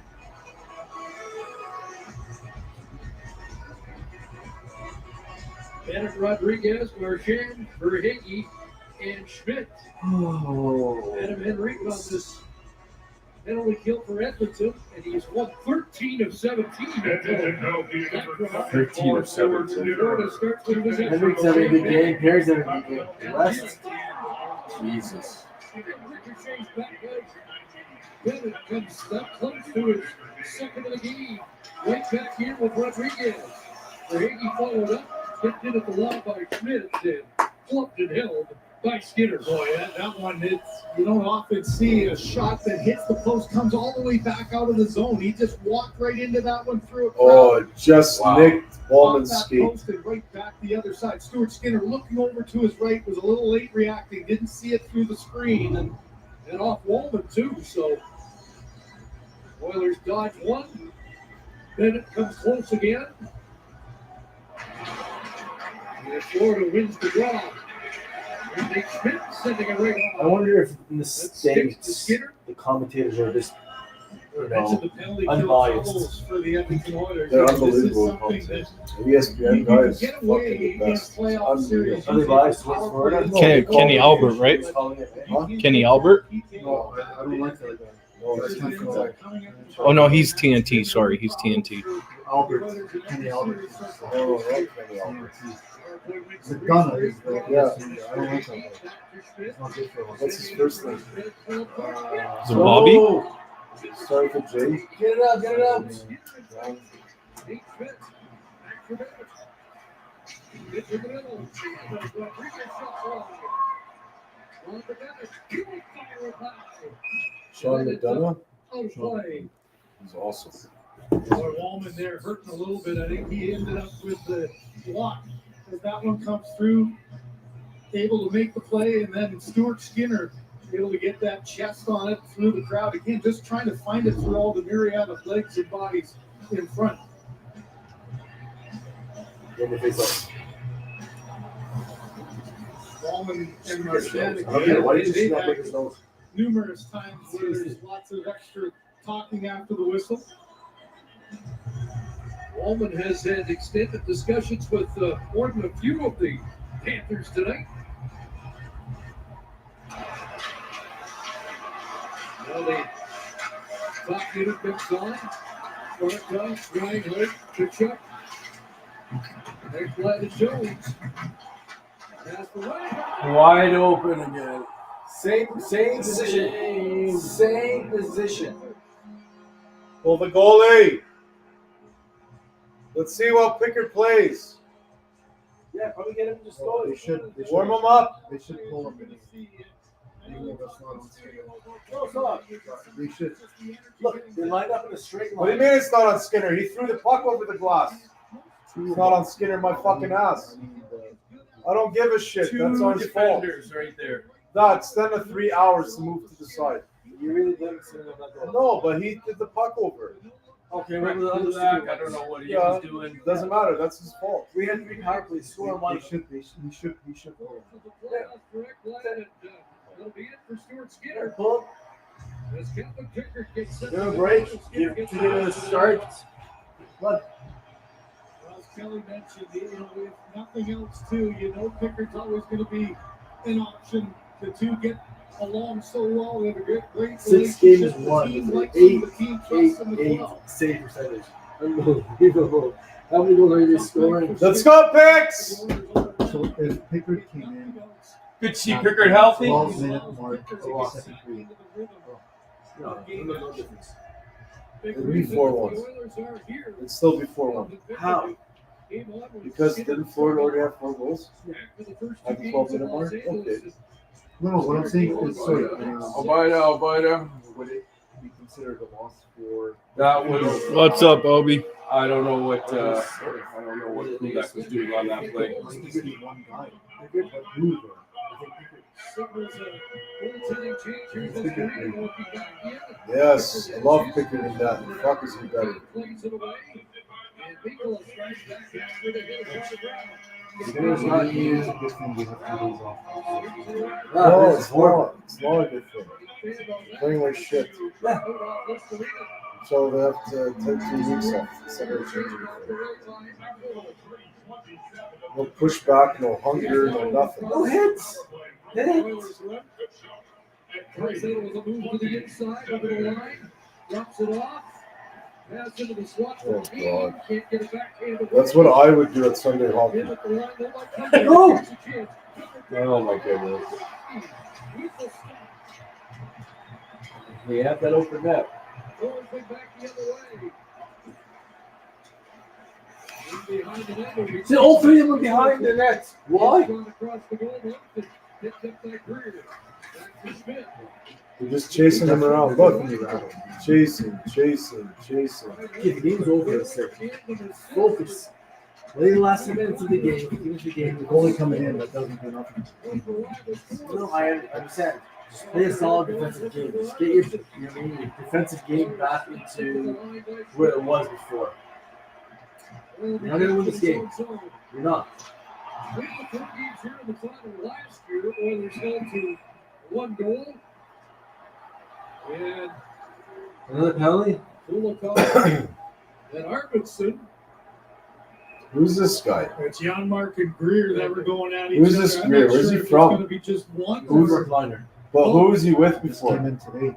Speaker 4: Bennett, Rodriguez, Marchand, Verhage, and Schmidt. Adam Henrique on this penalty kill for Edmonton, and he's won 13 of 17.
Speaker 2: 13 of 17.
Speaker 4: Florida starts with his
Speaker 1: Henrik's having a good game. Perry's having a good game. West.
Speaker 2: Jesus.
Speaker 4: Bennett comes that close to his second of the game. Right back here with Rodriguez. Verhage followed up, kicked in at the line by Schmidt, and flubbed and held by Skinner. Boy, that one, you don't often see a shot that hits the post, comes all the way back out of the zone. He just walked right into that one through a crowd.
Speaker 3: Oh, just nicked Ballman's
Speaker 4: Off that
Speaker 3: skate.
Speaker 4: post and right back the other side. Stuart Skinner looking over to his right, was a little late reacting, didn't see it through the screen, and off Wallman too. So Oilers dodge one. Then it comes close again. And Florida wins the draw. And Nate Schmidt sending it right
Speaker 1: I
Speaker 4: on.
Speaker 1: wonder if in the
Speaker 4: Sticks to
Speaker 1: States,
Speaker 4: Skinner.
Speaker 1: the commentators are just,
Speaker 4: Mentioned the penalty kill
Speaker 1: unbiased.
Speaker 4: troubles for the Edmonton Oilers.
Speaker 3: They're
Speaker 4: This is
Speaker 3: unbelievable.
Speaker 4: something that
Speaker 3: ESPN
Speaker 4: you
Speaker 3: guys,
Speaker 4: get
Speaker 3: fucking
Speaker 4: away
Speaker 3: the
Speaker 4: in
Speaker 3: best.
Speaker 4: playoff
Speaker 3: Unreal.
Speaker 4: series.
Speaker 1: Are they biased towards Florida?
Speaker 5: Kenny Albert, right?
Speaker 3: Huh?
Speaker 5: Kenny Albert?
Speaker 1: No, I don't like that guy.
Speaker 3: No, it's not from
Speaker 5: Oh no, he's TNT. Sorry, he's TNT.
Speaker 1: Albert, Kenny Albert.
Speaker 3: Oh, right, Kenny Albert.
Speaker 1: The gunner is the
Speaker 3: Yeah.
Speaker 1: I don't like that guy. It's not good for us.
Speaker 3: What's his first name?
Speaker 5: Is it Bobby?
Speaker 1: Oh,
Speaker 3: Sorry for Jay.
Speaker 1: get it out, get it out.
Speaker 4: Nate Schmidt. Back for Bennett. Get to the middle. Rodriguez shot fly. On to Bennett. He will fire it high.
Speaker 3: Sean McDonough.
Speaker 4: Out of play.
Speaker 3: He's awesome.
Speaker 4: Boy, Wallman there hurting a little bit. I think he ended up with the block as that one comes through, able to make the play, and then Stuart Skinner able to get that chest on it through the crowd. Again, just trying to find it through all the myriad of legs and bodies in front.
Speaker 3: Let me face off.
Speaker 4: Wallman and Marchand,
Speaker 1: Why did you
Speaker 4: they've
Speaker 1: not make
Speaker 4: had
Speaker 1: his nose?
Speaker 4: numerous times where there's lots of extra talking after the whistle. Wallman has had extended discussions with more than a few of the Panthers tonight. Now the top unit comes on. Front comes Ryan Hood to Chuck. Next line to Jones. Pass the right.
Speaker 1: Wide open again. Same position. Same position.
Speaker 3: Pull the goalie. Let's see what Pickard plays.
Speaker 1: Yeah, probably get him to just go.
Speaker 10: They should
Speaker 3: Warm him up.
Speaker 10: They should pull him in.
Speaker 1: No, it's not.
Speaker 10: They should.
Speaker 1: Look, they lined up in a straight
Speaker 3: What do
Speaker 1: line.
Speaker 3: you mean it's not on Skinner? He threw the puck over the glass. It's not on Skinner, my fucking ass. I don't give a shit. That's on his fault.
Speaker 2: defenders right there.
Speaker 3: That's then the 3 hours to move to the side.
Speaker 1: You really didn't see them like that.
Speaker 3: No, but he did the puck over.
Speaker 1: Okay,
Speaker 2: Right,
Speaker 1: what was the
Speaker 2: back,
Speaker 1: other
Speaker 2: I don't know what he
Speaker 3: Yeah.
Speaker 2: was doing.
Speaker 3: Doesn't matter. That's his fault.
Speaker 1: We had 3 power plays. Score one.
Speaker 10: He should pull him.
Speaker 4: Correct line, and that'll be it for Stuart Skinner.
Speaker 1: Pull.
Speaker 4: As Kevin Pickard gets set.
Speaker 1: Give him a break. Give him a start. Look,
Speaker 4: Well, as Kelly mentioned, with nothing else too, Pickard's always going to be an option. The two get along so well. They have a great
Speaker 1: 6 games
Speaker 4: relationship. The
Speaker 1: won.
Speaker 4: team likes them, the team trusts them as
Speaker 1: 8
Speaker 4: well.
Speaker 1: save percentage. Unbelievable. How many goals are they scoring?
Speaker 3: Let's go, Picks!
Speaker 10: So if Pickard came in,
Speaker 2: Good to see Pickard healthy.
Speaker 10: 12-minute mark of the second period.
Speaker 1: No, no difference.
Speaker 3: It'll be 4-1. It'd still be 4-1.
Speaker 1: How?
Speaker 3: Because didn't Florida already have 4 goals? At the 12-minute mark? Okay.
Speaker 10: No, what I'm saying is, sorry.
Speaker 2: Alberta.
Speaker 1: Would it be considered a loss for?
Speaker 2: That was.
Speaker 5: What's up, Obi?
Speaker 2: I don't know what. I don't know what Quebec was doing on that play.
Speaker 10: It must just be one guy. Pickard had moved there.
Speaker 3: Yes, I love Pickard in that. The fuck is he better?
Speaker 10: There's not years a good thing we have 2 days off.
Speaker 3: No, it's not. It's not a good thing. Playing like shit. So they have to take 2 weeks off instead of changing it. No pushback, no hunger, no nothing.
Speaker 1: No hits. Hits.
Speaker 4: Draisaitl was a move to the inside, over the line, drops it off, pass into the slot.
Speaker 3: Oh, God.
Speaker 4: Can't get it back.
Speaker 3: That's what I would do at Sunday hockey.
Speaker 1: Go!
Speaker 2: Oh my goodness. We have that open net.
Speaker 1: See, all 3 of them behind the net. Why?
Speaker 4: Across the goal, Picked up by Greer. Back to Schmidt.
Speaker 3: You're just chasing him around. Look, chasing.
Speaker 1: Okay, the game's over. It's like, focus. Late the last 2 minutes of the game, finish the game, the goalie coming in, that doesn't do nothing. No, I understand. Just play a solid defensive game. Just get your defensive game back into where it was before. You're not going to win this game. You're not.
Speaker 4: We had the 4 games here in the final last year. Oilers held to 1 goal. And
Speaker 1: Another penalty?
Speaker 4: Kulikov and Arvidsson.
Speaker 3: Who's this guy?
Speaker 4: It's Janmark and Greer that were going at each
Speaker 3: Who's
Speaker 4: other.
Speaker 3: this
Speaker 4: I'm
Speaker 3: Greer?
Speaker 4: not
Speaker 3: Where's
Speaker 4: sure
Speaker 3: he
Speaker 4: if it's
Speaker 3: from?
Speaker 4: going to be just one.
Speaker 1: Who's
Speaker 4: or
Speaker 1: recliner?
Speaker 3: But who was he with before?
Speaker 1: Came in today.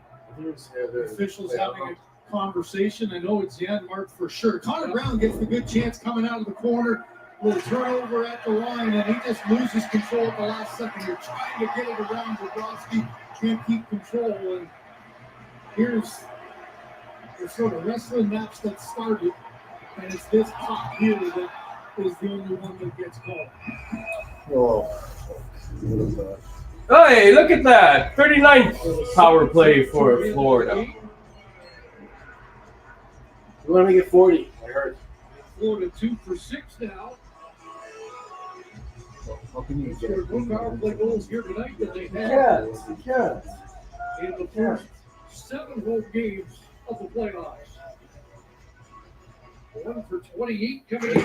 Speaker 4: officials having a conversation. I know it's Janmark for sure. Connor Brown gets the good chance coming out of the corner. Little turnover at the line, and he just loses control at the last second. You're trying to get it around Bobrovsky, can't keep control. And here's the sort of wrestling match that started, and it's this pop here that is the only one that gets called.
Speaker 3: Oh, what is that?
Speaker 2: Hey, look at that. 39th power play for Florida.
Speaker 1: We want to make it 40, I heard.
Speaker 4: Florida 2 for 6 now.
Speaker 1: How can you get
Speaker 4: Scored no power play goals here tonight that they had
Speaker 1: You can't.
Speaker 4: in the first 7 home games of the playoffs. 1 for 28 coming in.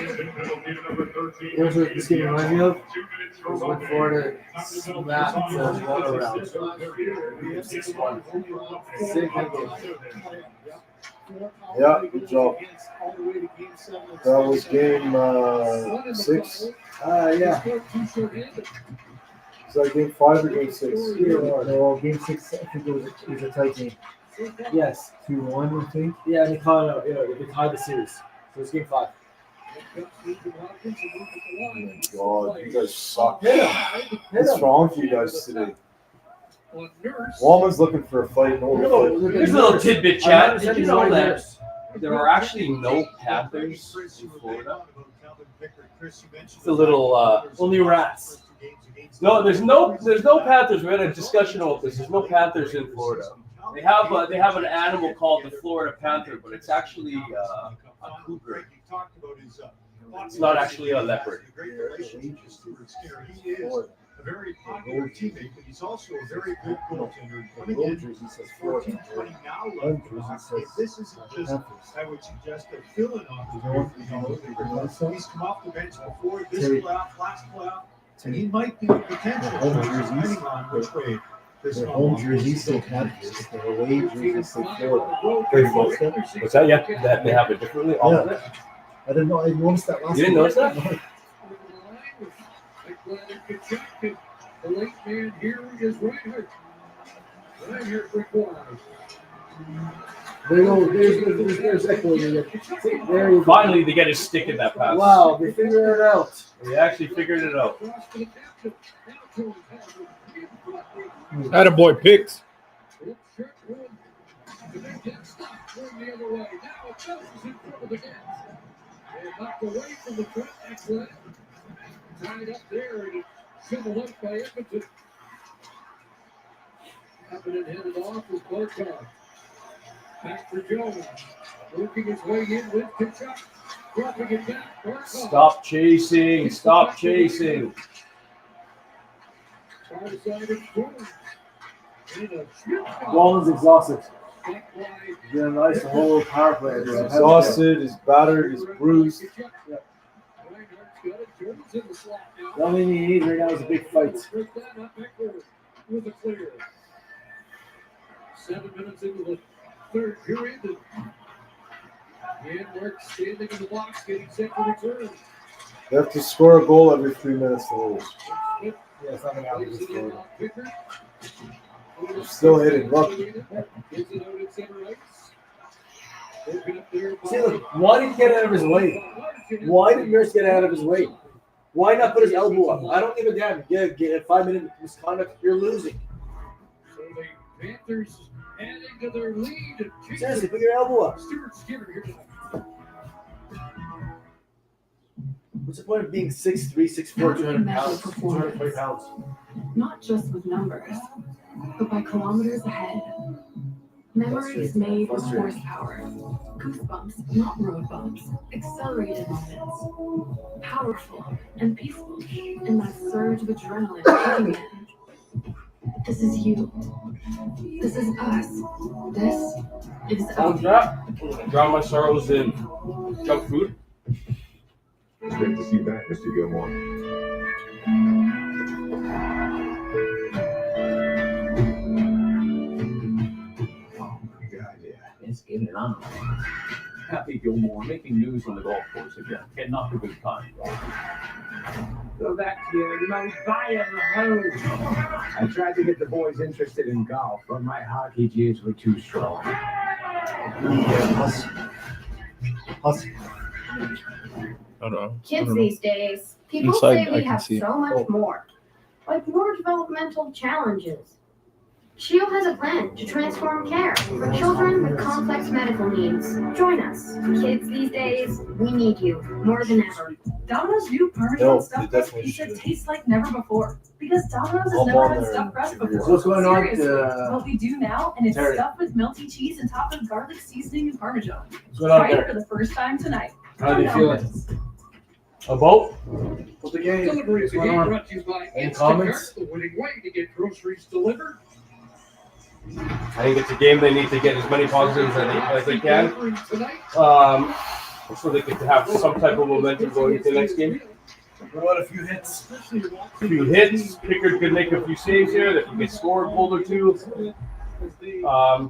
Speaker 1: You know what this game reminds me of? It was when Florida smacked the water around. 6-1. Same thing.
Speaker 3: Yeah, good job. That was game 6.
Speaker 1: Yeah.
Speaker 3: Is that game 5 or game 6?
Speaker 1: No, game 6, I think it was a tight game. Yes. 2-1, I think. Yeah, and they tied the series. So it's game 5.
Speaker 3: Oh God, you guys suck.
Speaker 1: Hit him.
Speaker 3: What's wrong with you guys today? Wallman's looking for a fight.
Speaker 2: Here's a little tidbit, Chad. Did you know that there are actually no Panthers in Florida? It's a little
Speaker 1: Only rats.
Speaker 2: no. There's no Panthers. We had a discussion about this. There's no Panthers in Florida. They have an animal called the Florida Panther, but it's actually a cougar. It's not actually a leopard.
Speaker 11: He is a very popular teammate, but he's also a very good goaltender. Coming in 14-20 now level. This isn't just, I would suggest, a fill-in opportunity. He's come off the bench before this playoff, last playoff, and he might be potential depending on which way.
Speaker 1: Their home jerseys say Panthers. Their away jerseys say Florida.
Speaker 2: What's that? Yeah, that they have it differently.
Speaker 1: Yeah. I didn't know. I noticed that last
Speaker 2: You didn't notice that?
Speaker 4: The late man here is Reinhardt. Reinhardt requires.
Speaker 1: There you go. There's echo. There you go.
Speaker 2: Finally, they get a stick in that pass.
Speaker 1: Wow, they figured it out.
Speaker 2: They actually figured it out.
Speaker 5: Attaboy picked.
Speaker 4: Knocked away from the front, excellent. Tied up there and shoveled up by Edmonton. Happened and headed off with Barkov. Back for Jones. Working his way in with Kachuk. Dropping it back. Barkov.
Speaker 2: Stop chasing. Stop chasing.
Speaker 4: Far side of Jones.
Speaker 1: Wallman's exhausted. He's a nice whole power play.
Speaker 3: He's exhausted, he's battered, he's bruised.
Speaker 1: The only thing you need right now is a big fight.
Speaker 4: With a clear. 7 minutes into the third period. And Mark standing in the box, getting set for return.
Speaker 3: They have to score a goal every 3 minutes to lose.
Speaker 1: Yeah, it's not going to happen this game.
Speaker 3: They're still hitting. Look.
Speaker 1: See, look, why did he get out of his way? Why did Nurse get out of his way? Why not put his elbow up? I don't give a damn. Get 5 minute misconduct. You're losing.
Speaker 4: So the Panthers adding to their lead.
Speaker 1: Seriously, put your elbow up.
Speaker 4: Stuart Skinner here tonight.
Speaker 1: What's the point of being 6'3", 6'4", 200 pounds, 220 pounds?
Speaker 9: not just with numbers, but by kilometers ahead. Memories made with horsepower. Goosebumps, not road bumps. Accelerated moments. Powerful and peaceful. And that surge of adrenaline kicking in. This is you. This is us. This is
Speaker 2: How's
Speaker 9: us.
Speaker 2: that? Drown my sorrows in junk food.
Speaker 7: It's great to see you back, Mr. Gilmore.
Speaker 6: It's getting on. Happy Gilmore making news on the golf course again. And not a good time.
Speaker 12: Go back to your buying home. I tried to get the boys interested in golf, but my hockey gears were too strong.
Speaker 1: Hustle.
Speaker 5: I don't know.
Speaker 13: Kids these days, people
Speaker 5: Inside,
Speaker 13: say
Speaker 5: I
Speaker 13: we
Speaker 5: can
Speaker 13: have
Speaker 5: see it.
Speaker 13: so much more. Like more developmental challenges. Shield has a plan to transform care for children with complex medical needs. Join us. Kids these days, we need you more than ever.
Speaker 14: Domino's new Parmesan stuffed crust pizza tastes like never before. Because Domino's has never had stuffed crust before.
Speaker 1: So what's going on?
Speaker 14: Seriously, what we do now, and it's
Speaker 1: Terry.
Speaker 14: stuffed with melty cheese and topped with garlic seasoning and Parmesan.
Speaker 1: What's going on
Speaker 14: Try it
Speaker 1: there?
Speaker 14: for the first time tonight.
Speaker 1: How do you feel it?
Speaker 2: About?
Speaker 1: What's the game?
Speaker 4: Delivery
Speaker 1: What's
Speaker 4: of the
Speaker 1: going
Speaker 4: game
Speaker 1: on?
Speaker 4: brought to you by
Speaker 1: Any
Speaker 4: Instacart,
Speaker 1: comments?
Speaker 4: the winning way to get groceries delivered.
Speaker 2: I think it's a game they need to get as many positives as they can. So they can have some type of momentum going into the next game.
Speaker 1: What about a few hits?
Speaker 2: A few hits. Pickard could make a few saves here. They can get scored, goal or two.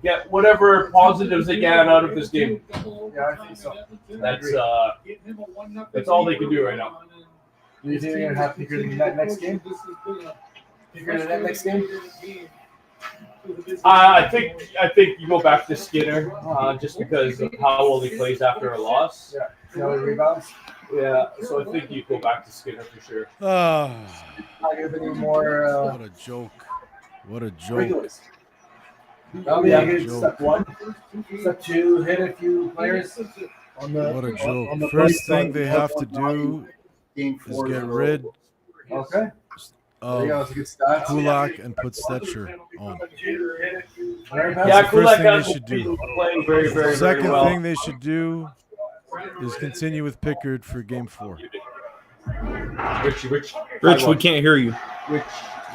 Speaker 2: Get whatever positives they can out of this game.
Speaker 1: Yeah, I think so.
Speaker 2: That's all they can do right now.
Speaker 1: Do you think they're gonna have Pickard in that next game? Pickard in that next game?
Speaker 2: I think you go back to Skinner just because of how well he plays after a loss.
Speaker 1: Yeah. See how he rebounds?
Speaker 2: Yeah, so I think you go back to Skinner for sure.
Speaker 10: Ah,
Speaker 1: Not gonna be any more
Speaker 10: what a joke. What a joke.
Speaker 1: regulars. That'll be a good step one. Step two, hit a few players on the.
Speaker 10: What a
Speaker 1: on
Speaker 10: joke.
Speaker 1: the
Speaker 10: First
Speaker 1: play
Speaker 10: thing
Speaker 1: side.
Speaker 10: they have to do
Speaker 1: Game
Speaker 10: is
Speaker 1: 4.
Speaker 10: get rid
Speaker 1: Okay. There you go.
Speaker 10: of
Speaker 1: That's a good stats.
Speaker 10: Kulak and put Stetcher on.
Speaker 2: Yeah,
Speaker 10: That's the first
Speaker 2: Kulak
Speaker 10: thing they
Speaker 2: has
Speaker 10: should do.
Speaker 2: playing very, very, very
Speaker 10: Second
Speaker 2: well.
Speaker 10: thing they should do is continue with Pickard for game 4.
Speaker 2: Rich,
Speaker 5: Rich, we can't hear you.
Speaker 2: Rich,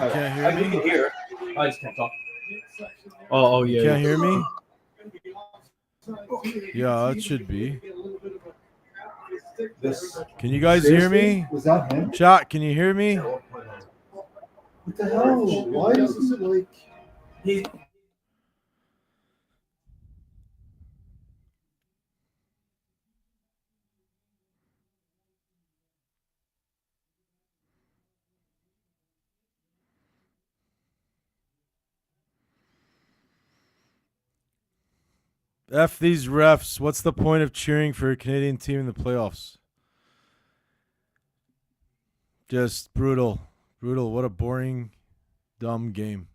Speaker 10: You can't hear
Speaker 2: I
Speaker 10: me?
Speaker 2: can hear. I just can't talk.
Speaker 5: Oh
Speaker 10: You
Speaker 5: yeah.
Speaker 10: can't hear me? Yeah, it should be.
Speaker 2: This.
Speaker 10: Can you guys hear me?
Speaker 1: Was that him?
Speaker 10: Chat, can you hear me?
Speaker 1: What the hell? Why is this like?
Speaker 2: He.
Speaker 10: F these refs. What's the point of cheering for a Canadian team in the playoffs? Just brutal. Brutal. What a boring, dumb game.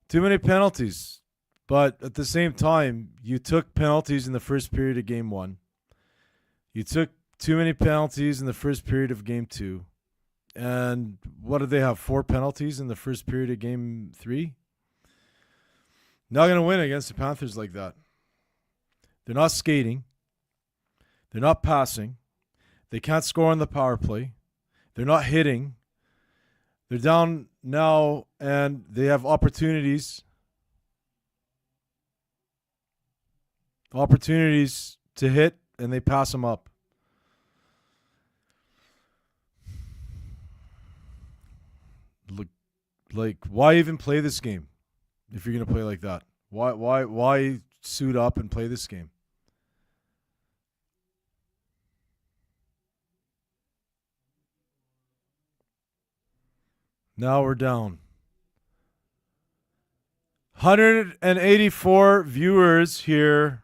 Speaker 10: Too many penalties. But at the same time, you took penalties in the first period of game 1. You took too many penalties in the first period of game 2. And what did they have? 4 penalties in the first period of game 3? Not going to win against the Panthers like that. They're not skating. They're not passing. They can't score on the power play. They're not hitting. They're down now, and they have opportunities. Opportunities to hit, and they pass them up. Look, like, why even play this game if you're gonna play like that? Why suit up and play this game? Now we're down. 184 viewers here.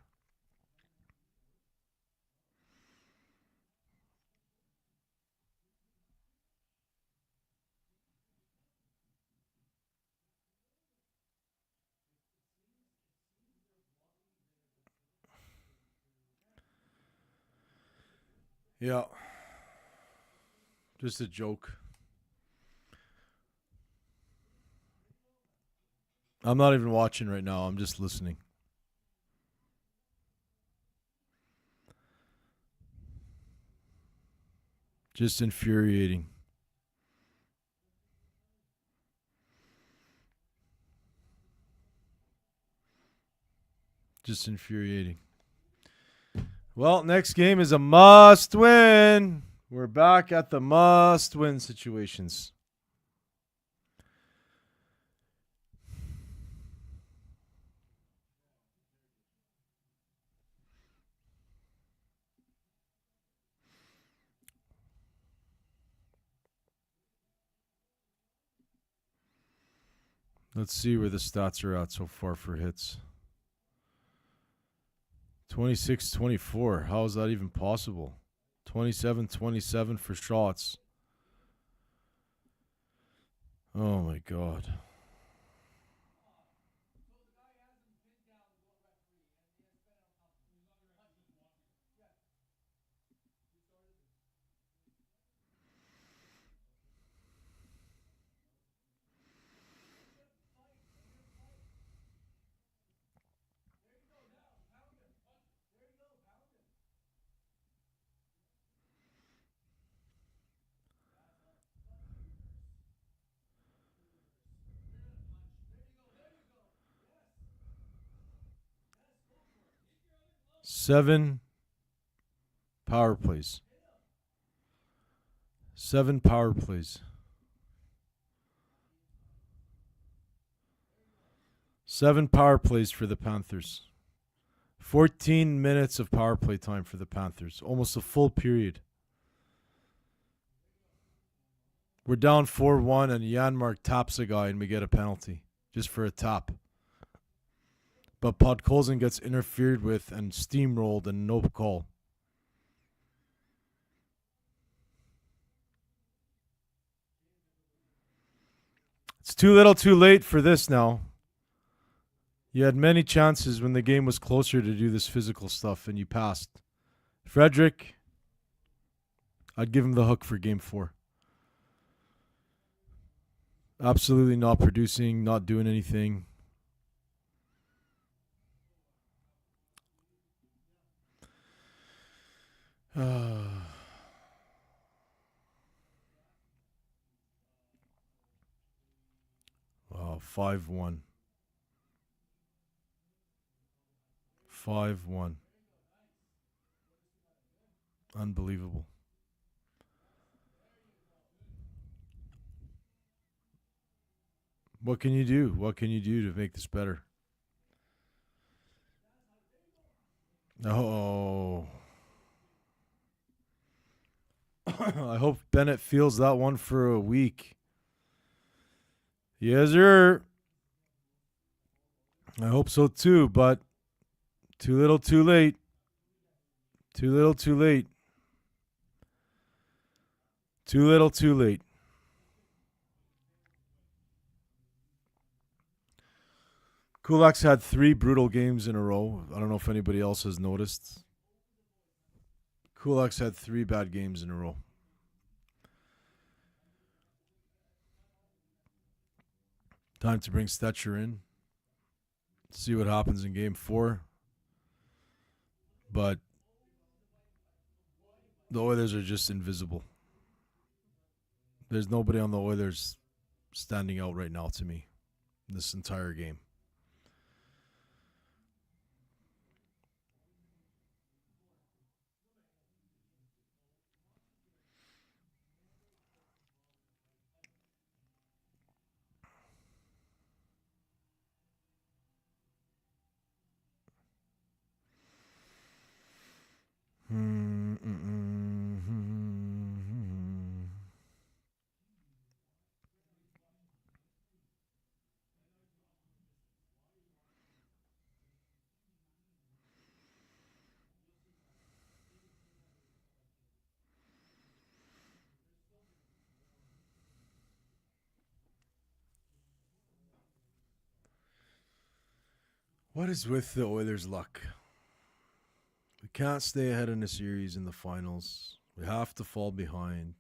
Speaker 10: Yeah. Just a joke.
Speaker 15: I'm not even watching right now. I'm just listening. Just infuriating. Just infuriating. Well, next game is a must win. We're back at the must win situations. Let's see where the stats are at so far for hits. 26-24. How is that even possible? 27-27 for shots. Oh my God. Seven power plays. 7 power plays. 7 power plays for the Panthers. 14 minutes of power play time for the Panthers. Almost a full period. We're down 4-1 and Janmark taps a guy and we get a penalty just for a tap. But Podkolzin gets interfered with and steamrolled and no call. It's too little too late for this now. You had many chances when the game was closer to do this physical stuff and you passed. Frederick, I'd give him the hook for game 4. Absolutely not producing, not doing anything. Wow, 5-1. 5-1. Unbelievable. What can you do? What can you do to make this better? Oh. I hope Bennett feels that one for a week. Yes, sir. I hope so too, but too little too late. Too little too late. Too little too late. Kulak's had 3 brutal games in a row. I don't know if anybody else has noticed. Kulak's had 3 bad games in a row. Time to bring Stetcher in. See what happens in game 4. But the Oilers are just invisible. There's nobody on the Oilers standing out right now to me this entire game. What is with the Oilers' luck? We can't stay ahead in the series in the finals. We have to fall behind.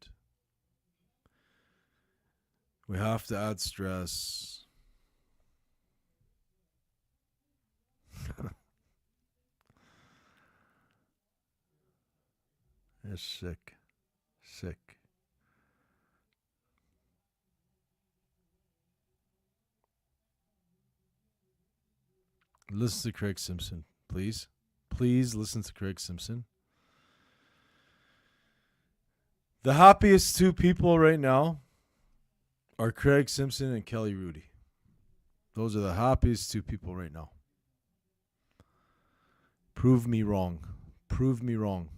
Speaker 15: We have to add stress. You're sick. Sick. Listen to Craig Simpson, please. Please listen to Craig Simpson. The happiest two people right now are Craig Simpson and Kelly Rudy. Those are the happiest two people right now. Prove me wrong. Prove me wrong.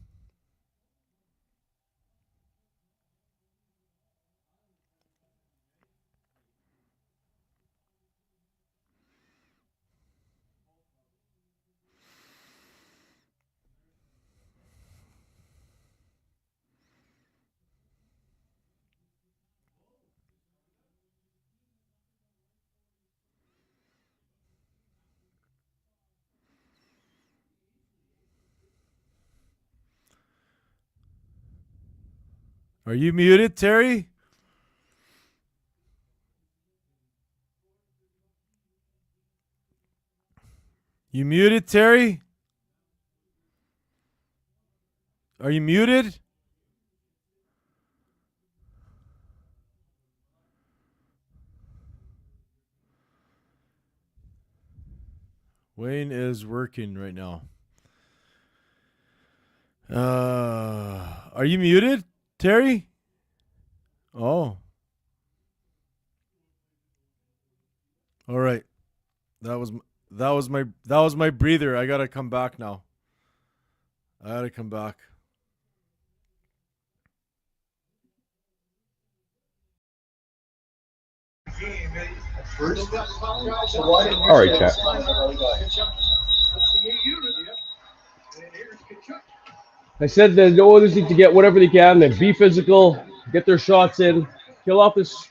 Speaker 15: Are you muted, Terry? You muted, Terry? Are you muted? Wayne is working right now. Are you muted, Terry? Oh. All right. That was my breather. I got to come back now. I got to come back.
Speaker 2: All right, chat. I said that the others need to get whatever they can. Then be physical, get their shots in, kill off this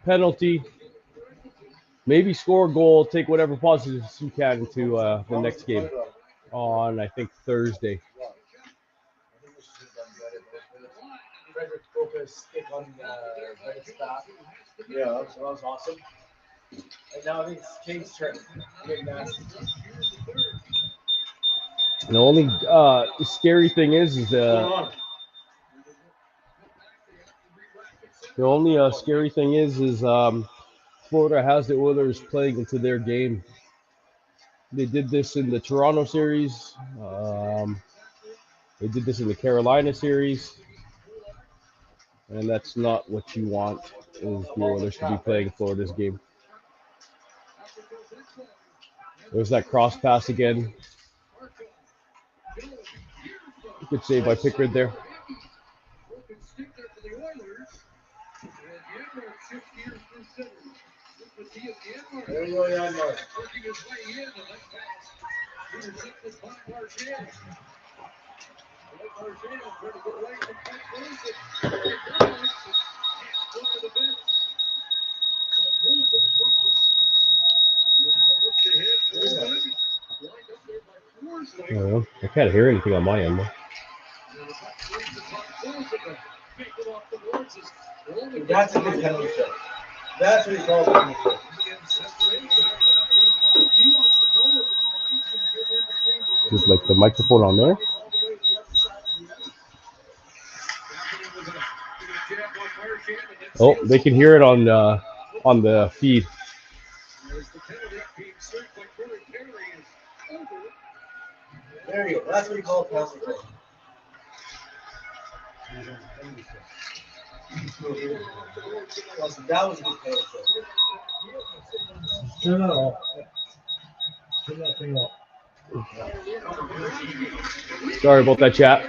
Speaker 2: penalty. Maybe score a goal, take whatever positives you can into the next game on, I think, Thursday.
Speaker 1: Frederick broke a stick on Bennett's back. Yeah, that was awesome. And now I think it's King's turn. Getting nasty.
Speaker 2: The only scary thing is the only scary thing is Florida has the Oilers playing into their game. They did this in the Toronto series. They did this in the Carolina series. And that's not what you want, is the Oilers to be playing Florida's game. There's that cross pass again. Good save by Pickard there.
Speaker 1: There you go, yeah, Mark.
Speaker 2: I can't hear anything on my end.
Speaker 1: That's a good penalty shot. That's what he calls a penalty shot.
Speaker 2: Just like the microphone on there. Oh, they can hear it on the feed.
Speaker 1: There you go. That's what he calls a penalty shot. That was a good penalty shot. No. Turn that thing off.
Speaker 2: Sorry about that, chat.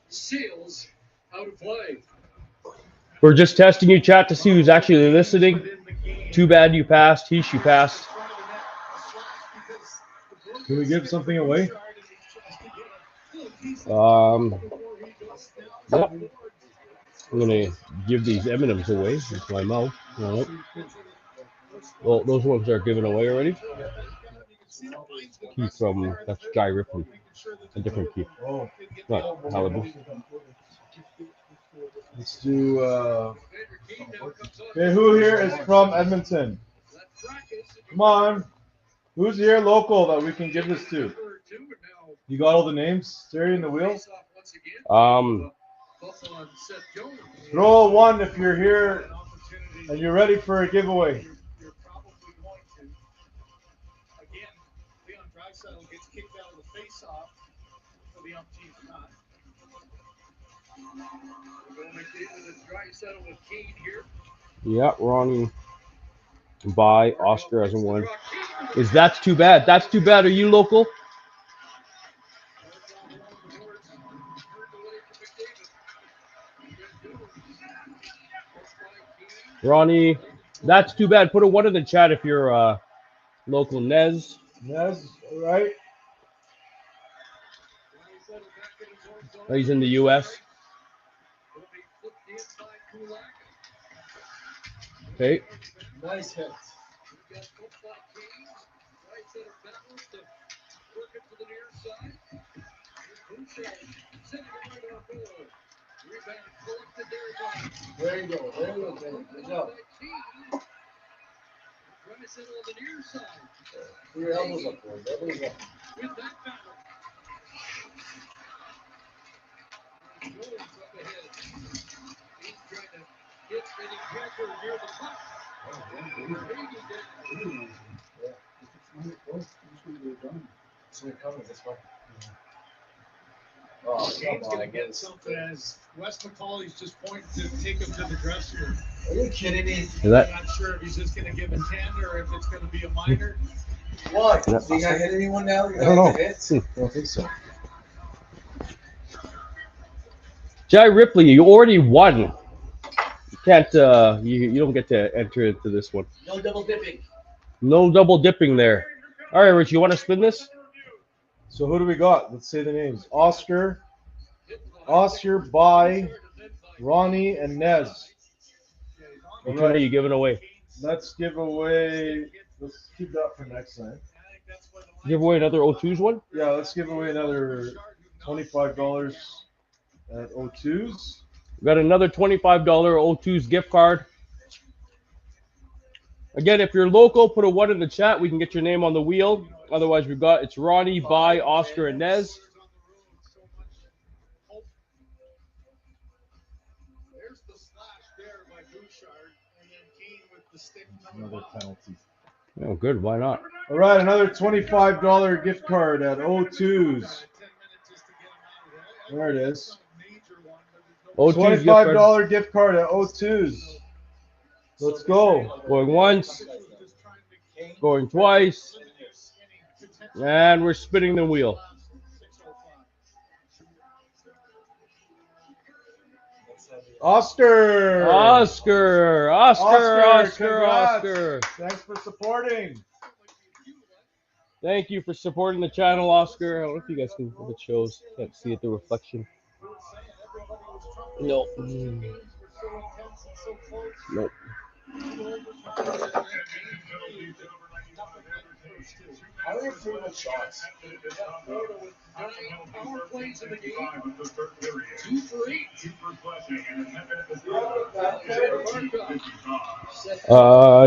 Speaker 4: Sails out of play.
Speaker 2: We're just testing you, chat, to see who's actually listening. Too bad you passed. You passed.
Speaker 15: Can we give something away?
Speaker 2: Yep. I'm gonna give these M&Ms away with my mouth. All right. Well, those ones are given away already. Keith from that's Guy Ripley, a different Keith. Not Halliburton.
Speaker 15: Let's do. Okay, who here is from Edmonton?
Speaker 3: Come on. Who's here local that we can give this to? You got all the names, Terry, in the wheel? Throw a 1 if you're here and you're ready for a giveaway.
Speaker 11: You're probably going to. Again, Leon Draisaitl gets kicked out of the face-off for the umpteenth time. We're going McDavid and Draisaitl with Kane here.
Speaker 2: Yeah, Ronnie. By Oscar as a 1. Is That's Too Bad? That's Too Bad. Are you local? Ronnie, That's Too Bad. Put a 1 in the chat if you're local. Nez.
Speaker 3: Nez, all right.
Speaker 2: Oh, he's in the U.S. Okay.
Speaker 1: Nice hit. There you go. There you go. Good job. Put your elbows up, boys. Elbows up. Oh,
Speaker 11: Kane's going to get something as Wes McCauley's just pointing to take him to the dressing room.
Speaker 1: Are you kidding me?
Speaker 2: Is that?
Speaker 11: I'm not sure if he's just going to give a 10 or if it's going to be a minor.
Speaker 1: Why? Is he gonna hit anyone now?
Speaker 2: I don't know.
Speaker 1: I don't think so.
Speaker 2: Jai Ripley, you already won. You can't. You don't get to enter into this one.
Speaker 1: No double dipping.
Speaker 2: No double dipping there. All right, Rich, you want to spin this?
Speaker 3: So who do we got? Let's say the names. Oscar, By, Ronnie, and Nez.
Speaker 2: Which one are you giving away?
Speaker 3: Let's give away. Let's keep that for next time.
Speaker 2: Give away another O2s one?
Speaker 3: Yeah, let's give away another $25 at O2s.
Speaker 2: We got another $25 O2s gift card. Again, if you're local, put a 1 in the chat. We can get your name on the wheel. Otherwise, we've got it's Ronnie, By, Oscar, and Nez.
Speaker 11: There's the slash there by Bouchard, and then Kane with the stick.
Speaker 3: Another penalty.
Speaker 2: Oh, good. Why not?
Speaker 3: All right, another $25 gift card at O2s. There it is.
Speaker 2: O2s
Speaker 3: $25 gift card at O2s. Let's go.
Speaker 2: Going once. Going twice. And we're spinning the wheel.
Speaker 3: Oscar.
Speaker 2: Oscar.
Speaker 3: Thanks for supporting.
Speaker 2: Thank you for supporting the channel, Oscar. I don't know if you guys can, if it shows. Can't see it, the reflection. No. Nope.
Speaker 1: I don't have 3 much shots.
Speaker 11: Power plays in the game. 2 for 8.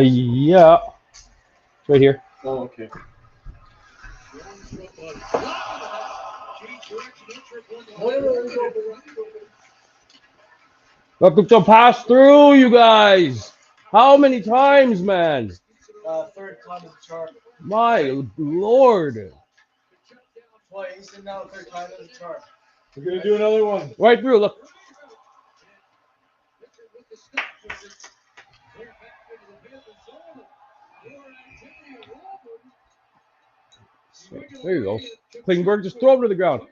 Speaker 2: Yeah. It's right here.
Speaker 3: Oh, okay.
Speaker 2: Welcome to pass through, you guys. How many times, man?
Speaker 1: Third time is a charm.
Speaker 2: My Lord.
Speaker 1: Boy, he's in now. Third time is a charm.
Speaker 3: We're gonna do another one.
Speaker 2: Right through. Look. There you go. Klingberg, just throw him to the ground.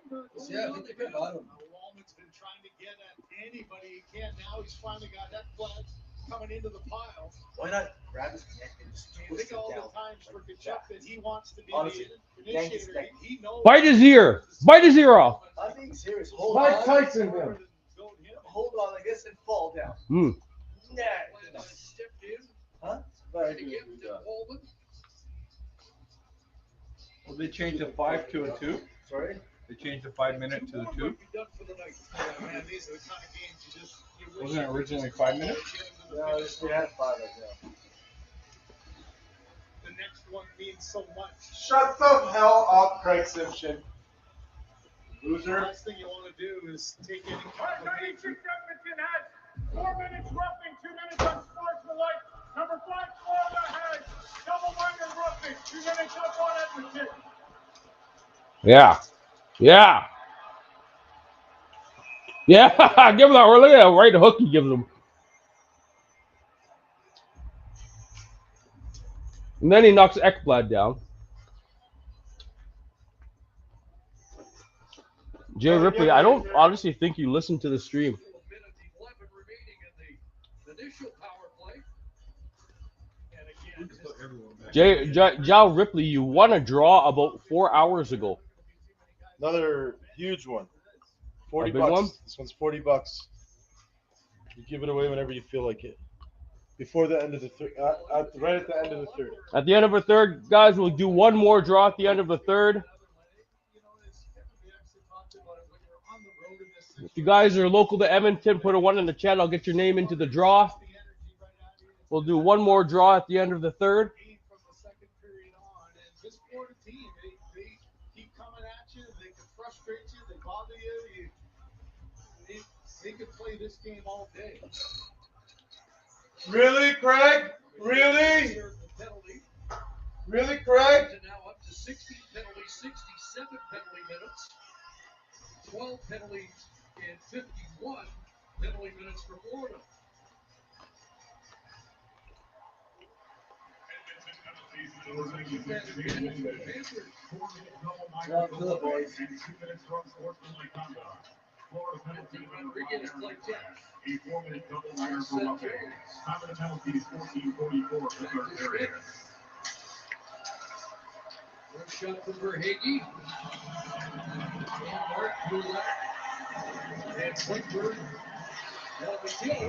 Speaker 1: Yeah, hit the good bottom.
Speaker 11: Wallman's been trying to get at anybody he can. Now he's finally got that flag coming into the pile.
Speaker 1: Why not grab his neck and just twist
Speaker 11: Think
Speaker 1: it
Speaker 11: all
Speaker 1: down?
Speaker 11: the times for Kachuk that he wants to be
Speaker 1: Honestly,
Speaker 11: the
Speaker 1: yank his
Speaker 11: initiator.
Speaker 1: neck.
Speaker 11: He knows.
Speaker 2: Bite his ear. Bite his ear off.
Speaker 1: I'm being serious. Hold
Speaker 3: Mike
Speaker 1: on.
Speaker 3: Tyson, man.
Speaker 1: Hold on like this and fall down.
Speaker 2: Hmm.
Speaker 1: Nah. Huh? Very good.
Speaker 16: Well, they changed the 5 to a 2.
Speaker 1: Sorry?
Speaker 16: They changed the 5 minute to the 2. Wasn't it originally 5 minutes?
Speaker 1: No, we had 5 right now.
Speaker 11: next one means so much.
Speaker 3: Shut the hell up, Craig Simpson.
Speaker 11: The
Speaker 3: Loser.
Speaker 11: last thing you want to do is take any kind of Edmonton has 4 minutes roughing, 2 minutes on sportsmanlike. Number 5 Florida has double-minded roughing, 2 minutes up on Edmonton.
Speaker 2: Yeah. Yeah. Yeah. Give him that. Look at that right hook he gives him. And then he knocks Ekblad down. Jay Ripley, I don't honestly think you listen to the stream. Jal Ripley, you won a draw about 4 hours ago.
Speaker 3: Another huge one. 40
Speaker 2: A big
Speaker 3: bucks.
Speaker 2: one?
Speaker 3: This one's 40 bucks. You give it away whenever you feel like it. Before the end of the third, right at the end of the third.
Speaker 2: At the end of the third, guys, we'll do one more draw at the end of the third. If you guys are local to Edmonton, put a 1 in the chat. I'll get your name into the draw. We'll do one more draw at the end of the third.
Speaker 11: This Florida team, they keep coming at you. They can frustrate you. They bother you. They could play this game all day.
Speaker 3: Really, Craig? Really? Really, Craig?
Speaker 4: Now up to 16 penalties, 67 penalty minutes, 12 penalties, and 51 penalty minutes for Florida.
Speaker 11: Florida penalty Rodriguez played 10. A 4-minute double minor for roughing. Time of the penalty is 14:44 for third period.
Speaker 4: First shot from Verhage. Mark Mueller. And Whitford. Held the kill.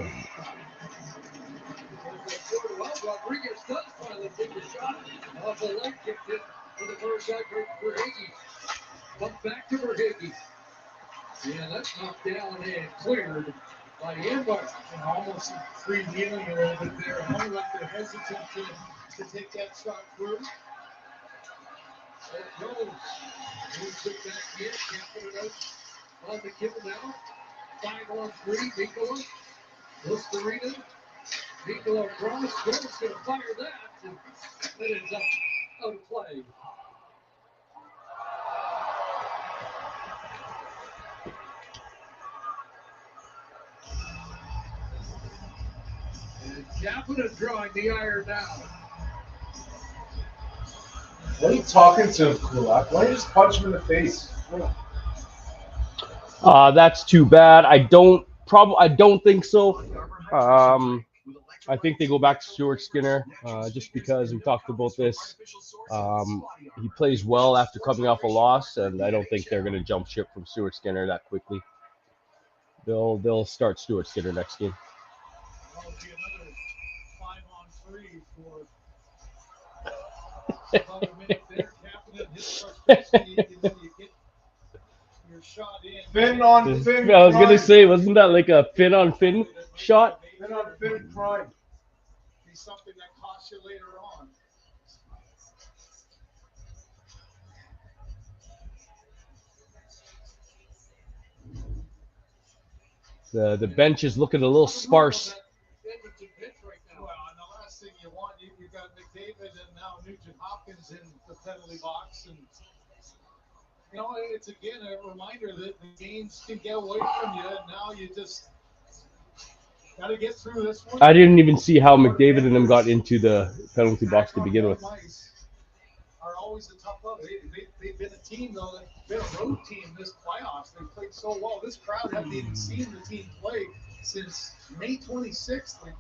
Speaker 4: Well, Rodriguez does finally take the shot. Off the leg, kicked it for the first shot for Verhage. Bump back to Verhage. Yeah, that's knocked down and cleared by Embar.
Speaker 11: And almost freewheeling a little bit there. I wonder if they're hesitant to take that shot through.
Speaker 4: That goes. Moves it back here. Can't put it out on the kill now. 5-on-3. Nicola. Listarina. Nicola across. Gold's going to fire that. And that ends up out of play. And Capita drawing the iron now.
Speaker 3: What are you talking to him, Kulak? Why don't you just punch him in the face?
Speaker 2: That's too bad. I don't think so. I think they go back to Stuart Skinner just because we talked about this. He plays well after coming off a loss, and I don't think they're going to jump ship from Stuart Skinner that quickly. They'll start Stuart Skinner next game.
Speaker 11: That'll be another 5-on-3 for about a minute there. Captain his frustration. You get your shot in.
Speaker 3: Fin on fin.
Speaker 2: I was going to say, wasn't that like a fin on fin shot?
Speaker 3: Fin on fin crime.
Speaker 11: Be something that costs you later on.
Speaker 2: The bench is looking a little sparse.
Speaker 11: Well, and the last thing you want, you got McDavid and now Nugent Hopkins in the penalty box, and you know it's again a reminder that the games can get away from you, and now you just got to get through this one.
Speaker 2: I didn't even see how McDavid and them got into the penalty box to begin with.
Speaker 11: Are always a tough love. They've been a team though. They've been a road team this playoffs. They played so well. This crowd hasn't even seen the team play since May 26th. The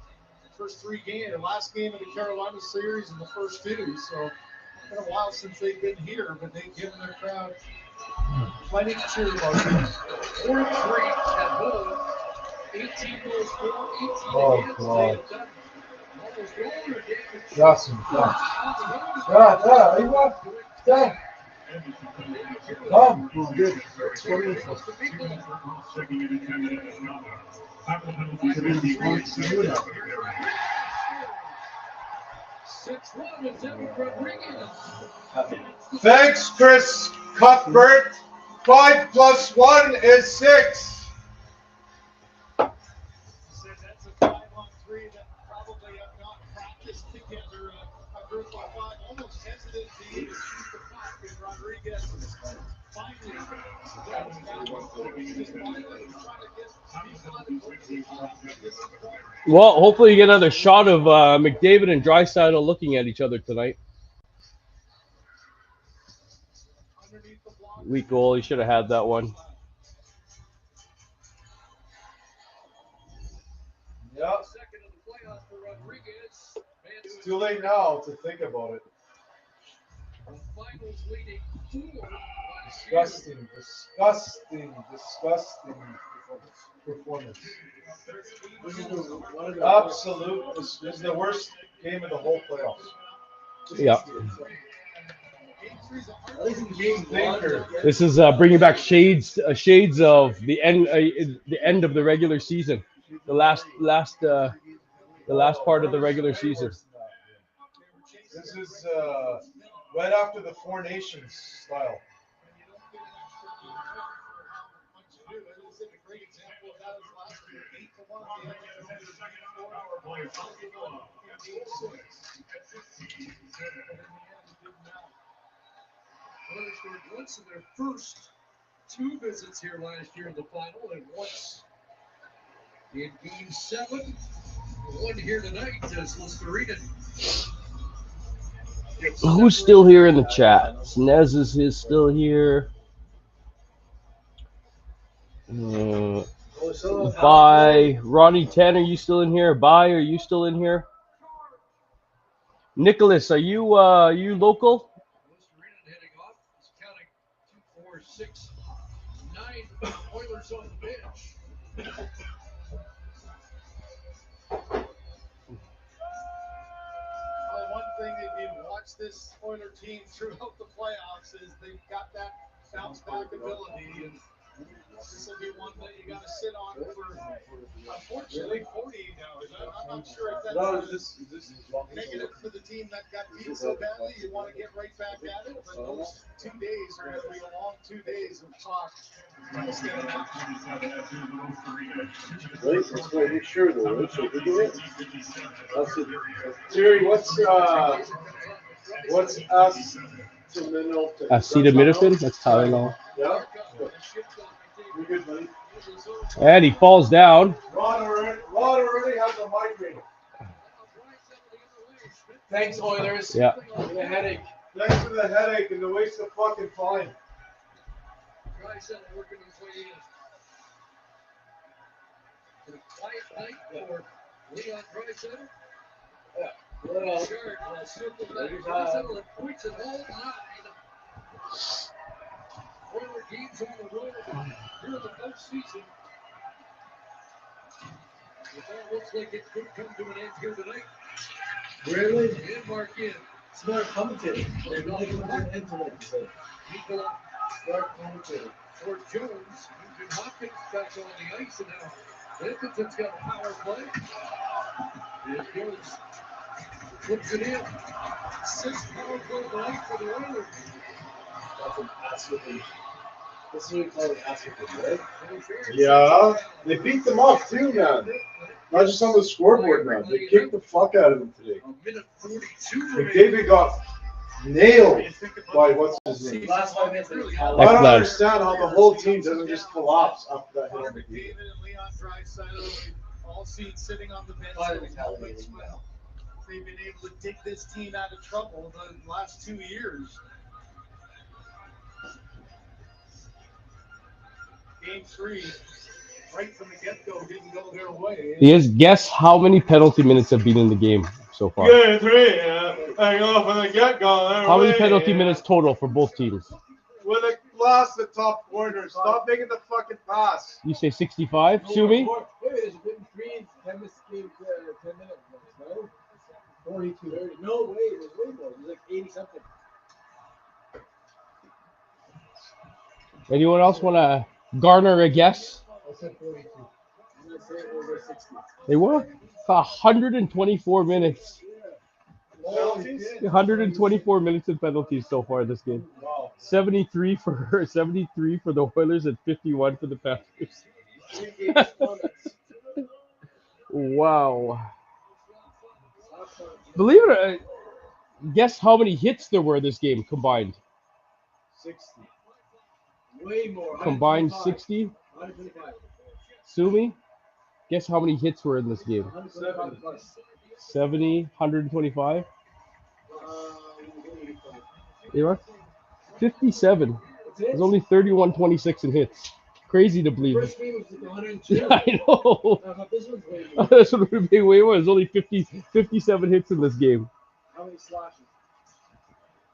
Speaker 11: first 3 games, the last game of the Carolina series, and the first 2. So it's been a while since they've been here, but they've given their crowd plenty to cheer about.
Speaker 4: 4-3 at home. 18 goals for, 18 against.
Speaker 3: God.
Speaker 4: They have done almost all their damage.
Speaker 3: Awesome. Come. Good. Thanks, Chris Cuthbert. 5 + 1 is 6.
Speaker 2: Well, hopefully you get another shot of McDavid and Draisaitl looking at each other tonight. Weak goal. He should have had that one.
Speaker 3: Yep. It's too late now to think about it. Disgusting performance. Absolute. This is the worst game of the whole playoffs.
Speaker 2: Yeah.
Speaker 3: Thinker.
Speaker 2: This is bringing back shades of the end of the regular season, the last part of the regular season.
Speaker 3: This is right after the Four Nations style.
Speaker 4: Oilers scored once in their first 2 visits here last year in the final, and once in Game 7. One here tonight as Listerine.
Speaker 2: Who's still here in the chat? Snez is still here. Bye. Ronnie 10, are you still in here? Bye, are you still in here? Nicholas, are you local?
Speaker 4: Counting 2, 4, 6, 9 Oilers on the bench.
Speaker 1: Well, one thing, if you watch this Oiler team throughout the playoffs, is they've got that bounce back ability, and this will be one that you got to sit on for, unfortunately, 48 hours. I'm not sure if that's negative for the team that got beat so badly. You want to get right back at it, but those 2 days are going to be a long 2 days of talk. Instead of
Speaker 3: Right? That's why I make sure though, right? So we do it. That's it. Terry, what's
Speaker 2: Acetaminophen? That's Tylenol.
Speaker 3: Yeah. You're good, buddy.
Speaker 2: And he falls down.
Speaker 3: Rod already has a migraine.
Speaker 1: Thanks, Oilers.
Speaker 2: Yeah.
Speaker 1: For the headache.
Speaker 3: Thanks for the headache and the waste of fucking time.
Speaker 4: Working his way in. A quiet night for Leon Draisaitl.
Speaker 1: Well,
Speaker 4: Shard circled back. Draisaitl and points at all 9. Oiler games on the road here in the postseason. It all looks like it could come to an end here tonight.
Speaker 1: Really?
Speaker 4: And mark in.
Speaker 1: Smart commentator. They're really going to an end tonight.
Speaker 4: Nicola.
Speaker 1: Smart commentator.
Speaker 4: For Jones, Nugent Hopkins back on the ice, and now Edmonton's got a power play. And Jones flips it in. 6th power play of the night for the Oilers.
Speaker 1: That's an absolutely. This is what we call an absolutely, right?
Speaker 3: Yeah, they beat them up too, man. Not just on the scoreboard, man. They kicked the fuck out of them today. McDavid got nailed by what's his name.
Speaker 1: Last 5 minutes.
Speaker 3: I don't understand how the whole team doesn't just collapse after that hit.
Speaker 1: McDavid and Leon Draisaitl, all seen sitting on the bench. They've been able to dig this team out of trouble the last 2 years. Game 3, right from the get-go, didn't go their way.
Speaker 2: Guess how many penalty minutes have been in the game so far?
Speaker 3: Game 3, I go from the get-go.
Speaker 2: How many penalty minutes total for both teams?
Speaker 3: With a lost the top corner. Stop making the fucking pass.
Speaker 2: You say 65, Sumi?
Speaker 1: Wait, there's been 3 10 minutes, 10 minutes, no? 42. 30. No way, there's way more. There's like 80 something.
Speaker 2: Anyone else want to garner a guess?
Speaker 1: I said 42. I'm going to say over 60.
Speaker 2: They were 124 minutes. 124 minutes in penalties so far this game. 73 for the Oilers and 51 for the Panthers. Wow. Believe it or not, guess how many hits there were this game combined?
Speaker 1: 60. Way more.
Speaker 2: Combined 60?
Speaker 1: 125.
Speaker 2: Sumi, guess how many hits were in this game? 70, 125? You are? 57. There's only 31-26 in hits. Crazy to believe.
Speaker 1: First game was like 102.
Speaker 2: I know.
Speaker 1: This one's way more.
Speaker 2: This one would be way more. There's only 57 hits in this game.
Speaker 1: How many slashes?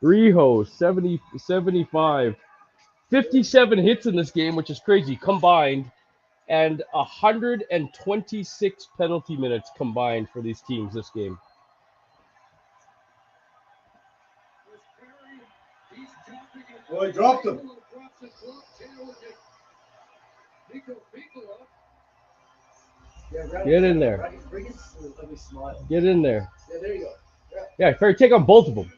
Speaker 2: Riho, 70, 75. 57 hits in this game, which is crazy, combined. And 126 penalty minutes combined for these teams this game.
Speaker 3: Well, he dropped him.
Speaker 2: Get in there. Get in there.
Speaker 1: Yeah, there you go.
Speaker 2: Yeah, Perry, take on both of them.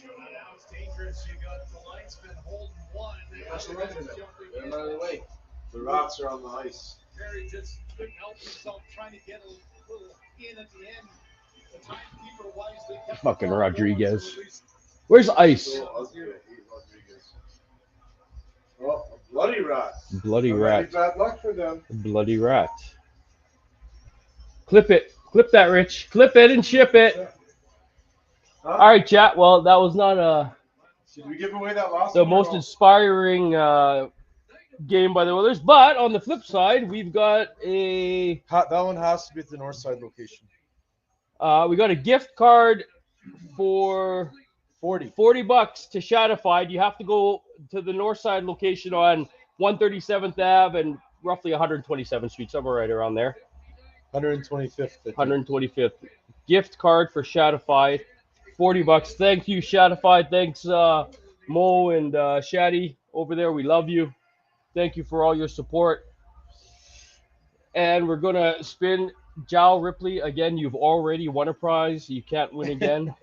Speaker 11: Now it's dangerous. You got the linesman holding one.
Speaker 3: That's the right of it. They're out of the way. The rocks are on the ice.
Speaker 11: Perry just couldn't help himself trying to get a little in at the end. The timekeeper wisely kept
Speaker 2: Fucking Rodriguez. Where's Ice?
Speaker 3: Oh, a bloody rat.
Speaker 2: Bloody
Speaker 3: Already
Speaker 2: rat.
Speaker 3: bad luck for them.
Speaker 2: Bloody rat. Clip it. Clip that, Rich. Clip it and ship it. All right, chat. Well, that was not
Speaker 3: Did we give away that last
Speaker 2: the
Speaker 3: one?
Speaker 2: most inspiring game by the Oilers, but on the flip side, we've got
Speaker 17: That one has to be at the north side location.
Speaker 2: we got a gift card for $40 to Shatified. You have to go to the north side location on 137th Ave and roughly 127th Street, somewhere right around there.
Speaker 17: 125th.
Speaker 2: 125th. Gift card for Shatified. $40. Thank you, Shatified. Thanks, Mo and Shaddy over there. We love you. Thank you for all your support. And we're going to spin Jal Ripley. Again, you've already won a prize. You can't win again.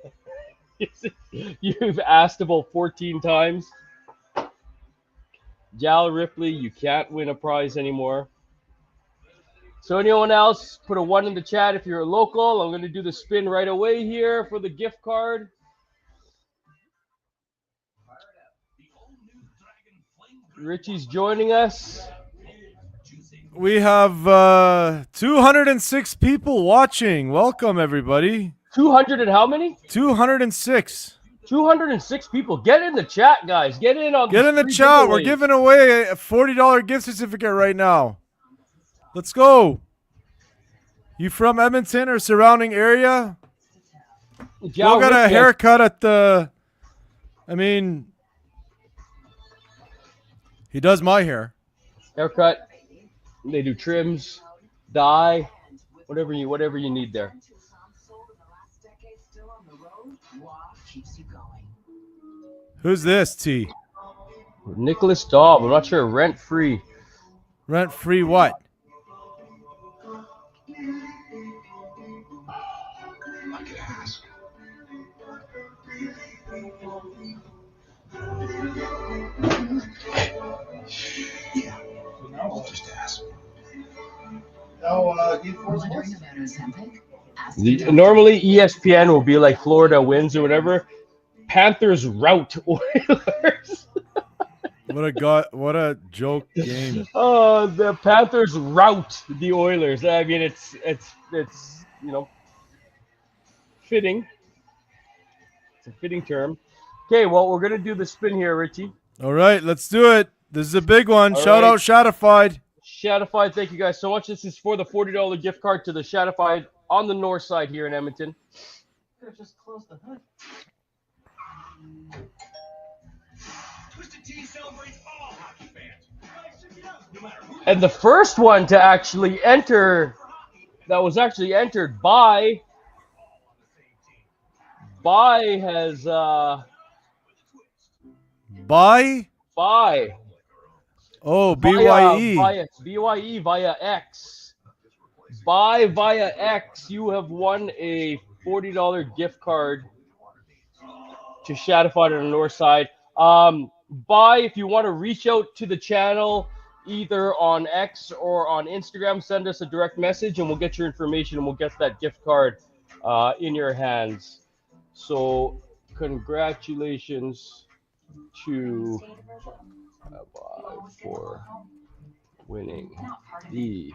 Speaker 2: You've asked about 14 times. Jal Ripley, you can't win a prize anymore. So anyone else, put a 1 in the chat if you're a local. I'm going to do the spin right away here for the gift card. Richie's joining us.
Speaker 15: We have 206 people watching. Welcome, everybody.
Speaker 2: 200 and how many?
Speaker 15: 206.
Speaker 2: 206 people. Get in the chat, guys. Get in on
Speaker 15: Get in the chat. We're giving away a $40 gift certificate right now. Let's go. You from Edmonton or surrounding area?
Speaker 2: Jal
Speaker 15: Go get a
Speaker 2: Ripley.
Speaker 15: haircut at the... I mean... He does my hair.
Speaker 2: Haircut. They do trims, dye, whatever you need there.
Speaker 15: Who's this, T?
Speaker 2: Nicholas Daub. I'm not sure. Rent free.
Speaker 15: Rent free what?
Speaker 7: I could ask. Yeah, I'll just ask.
Speaker 2: Normally ESPN will be like Florida wins or whatever. Panthers rout Oilers.
Speaker 15: What a joke game.
Speaker 2: Oh, the Panthers rout the Oilers. I mean, it's fitting. It's a fitting term. Okay, well, we're gonna do the spin here, Richie.
Speaker 15: All right, let's do it. This is a big one.
Speaker 2: All
Speaker 15: Shout
Speaker 2: right.
Speaker 15: out Shatified.
Speaker 2: Shatified, thank you guys so much. This is for the $40 gift card to the Shatified on the north side here in Edmonton.
Speaker 16: Just close the hood.
Speaker 6: Twisted Tea celebrates all hockey fans. No matter who
Speaker 2: And the first one to actually enter, that was actually entered by has
Speaker 15: Bye?
Speaker 2: by
Speaker 15: Oh, BYE.
Speaker 2: via X. buy via X, you have won a $40 gift card to Shadified on the north side. Buy, if you want to reach out to the channel, either on X or on Instagram, send us a direct message and we'll get your information and we'll get that gift card in your hands. So congratulations to for winning the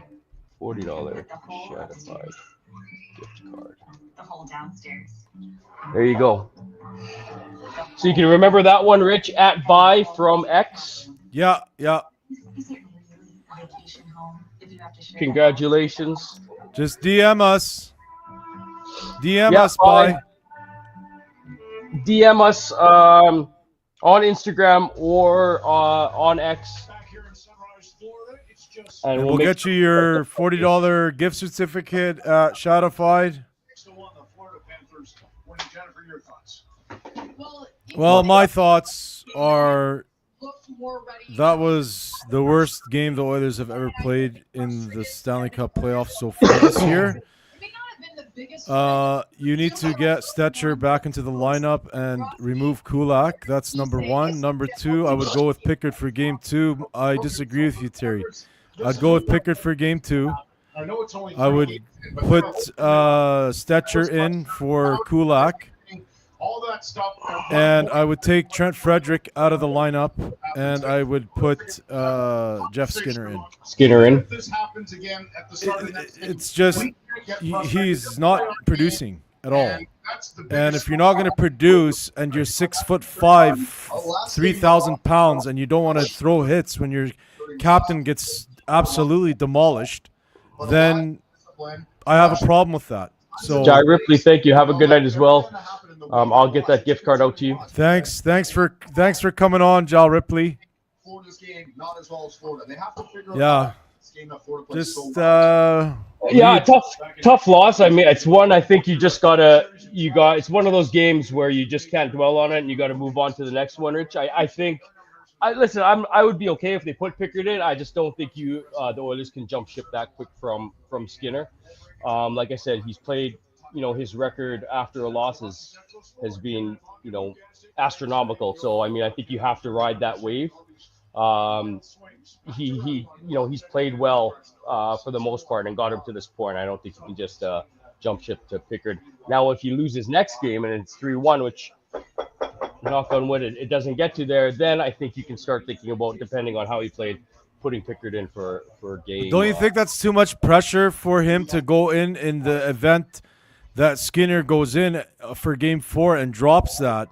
Speaker 2: $40 Shadified gift card.
Speaker 18: The whole downstairs.
Speaker 2: There you go. So you can remember that one, Rich, at buy from X.
Speaker 15: Yeah.
Speaker 2: Congratulations.
Speaker 15: Just DM us. DM
Speaker 2: Yeah,
Speaker 15: us, bye.
Speaker 2: DM us on Instagram or on X.
Speaker 15: And we'll get you your $40 gift certificate at Shadified. Well, my thoughts are that was the worst game the Oilers have ever played in the Stanley Cup playoffs so far this year. You need to get Stetcher back into the lineup and remove Kulak. That's number one. Number two, I would go with Pickard for game 2. I disagree with you, Terry. I'd go with Pickard for game 2. I would put Stetcher in for Kulak. And I would take Trent Frederick out of the lineup, and I would put Jeff Skinner in. It's just he's not producing at all. And if you're not going to produce, and you're 6'5", 3,000 pounds, and you don't want to throw hits when your captain gets absolutely demolished, then I have a problem with that. So,
Speaker 2: Jai Ripley, thank you. Have a good night as well. I'll get that gift card out to you.
Speaker 15: Thanks for coming on, Jal Ripley.
Speaker 19: Florida's game not as well as Florida. They have to figure
Speaker 15: Yeah.
Speaker 19: out this game that Florida plays
Speaker 15: Just
Speaker 2: yeah, tough loss. I mean, it's one I think you just gotta it's one of those games where you just can't dwell on it and you got to move on to the next one, Rich. I think I would be okay if they put Pickard in. I just don't think the Oilers can jump ship that quick from Skinner. Like I said, he's played, his record after a loss has been, astronomical. So, I mean, I think you have to ride that wave. He's played well for the most part and got him to this point. I don't think you can just jump ship to Pickard. Now, if you lose his next game and it's 3-1, which, knock on wood, it doesn't get to there, then I think you can start thinking about, depending on how he played, putting Pickard in for a game.
Speaker 15: Don't you think that's too much pressure for him to go in the event that Skinner goes in for game 4 and drops that?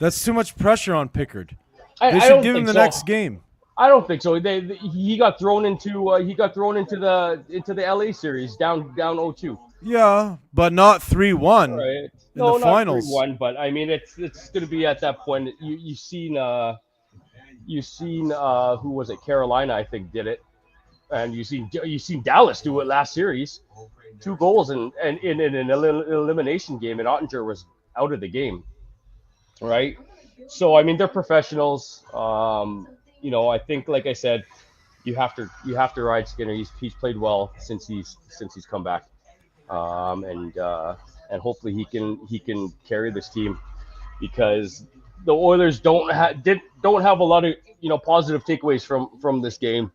Speaker 15: That's too much pressure on Pickard. They should give him the next game.
Speaker 2: I don't think so. He got thrown into the LA series down 0-2.
Speaker 15: Yeah, but not 3-1
Speaker 2: right.
Speaker 15: in the finals.
Speaker 2: Not 3-1, but I mean it's going to be at that point. You've seen who was it? Carolina, I think, did it, and you've seen Dallas do it last series. 2 goals and in an elimination game, and Ottinger was out of the game. Right. So I mean they're professionals. I think, like I said, you have to ride Skinner. He's played well since he's come back, and hopefully he can carry this team, because the Oilers don't have a lot of positive takeaways from this game.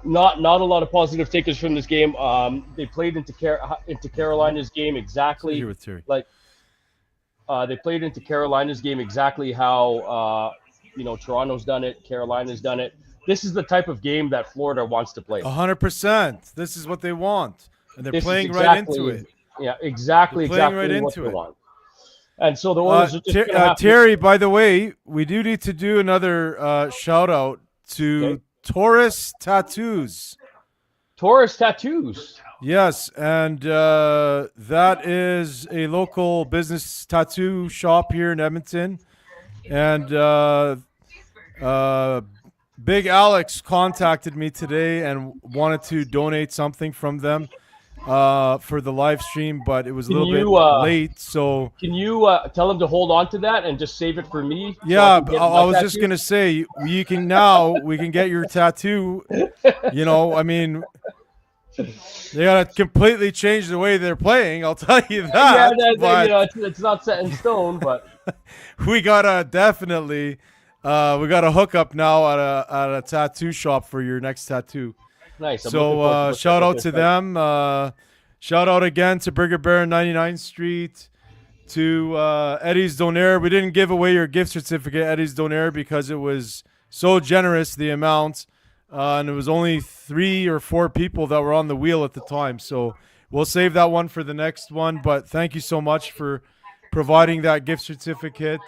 Speaker 2: Not a lot of positive takeaways from this game. They played into Carolina's game exactly like they played into Carolina's game exactly how Toronto's done it, Carolina's done it. This is the type of game that Florida wants to play.
Speaker 15: 100%. This is what they want, and they're playing right into it.
Speaker 2: Yeah, exactly.
Speaker 15: They're playing
Speaker 2: exactly
Speaker 15: right
Speaker 2: what
Speaker 15: into
Speaker 2: they
Speaker 15: it.
Speaker 2: want. And so the Oilers are just gonna have
Speaker 15: Terry, by the way, we do need to do another shout out to Taurus Tattoos.
Speaker 2: Taurus Tattoos.
Speaker 15: Yes, and that is a local business tattoo shop here in Edmonton. And Big Alex contacted me today and wanted to donate something from them for the live stream, but it was a little bit late. So
Speaker 2: can you tell them to hold on to that and just save it for me?
Speaker 15: Yeah, I was just gonna say we can get your tattoo. I mean, They got to completely change the way they're playing. I'll tell you that.
Speaker 2: Yeah,
Speaker 15: but
Speaker 2: you know, it's not set in stone, but
Speaker 15: we gotta definitely, we got a hookup now at a tattoo shop for your next tattoo.
Speaker 2: Nice. I'm looking forward
Speaker 15: So
Speaker 2: to
Speaker 15: shout out
Speaker 2: this
Speaker 15: to
Speaker 2: time.
Speaker 15: them. Shout out again to Burger Bear on 99th Street, to Eddie's Donaire. We didn't give away your gift certificate, Eddie's Donaire, because it was so generous, the amount, and it was only 3 or 4 people that were on the wheel at the time. So we'll save that one for the next one. But thank you so much for providing that gift certificate,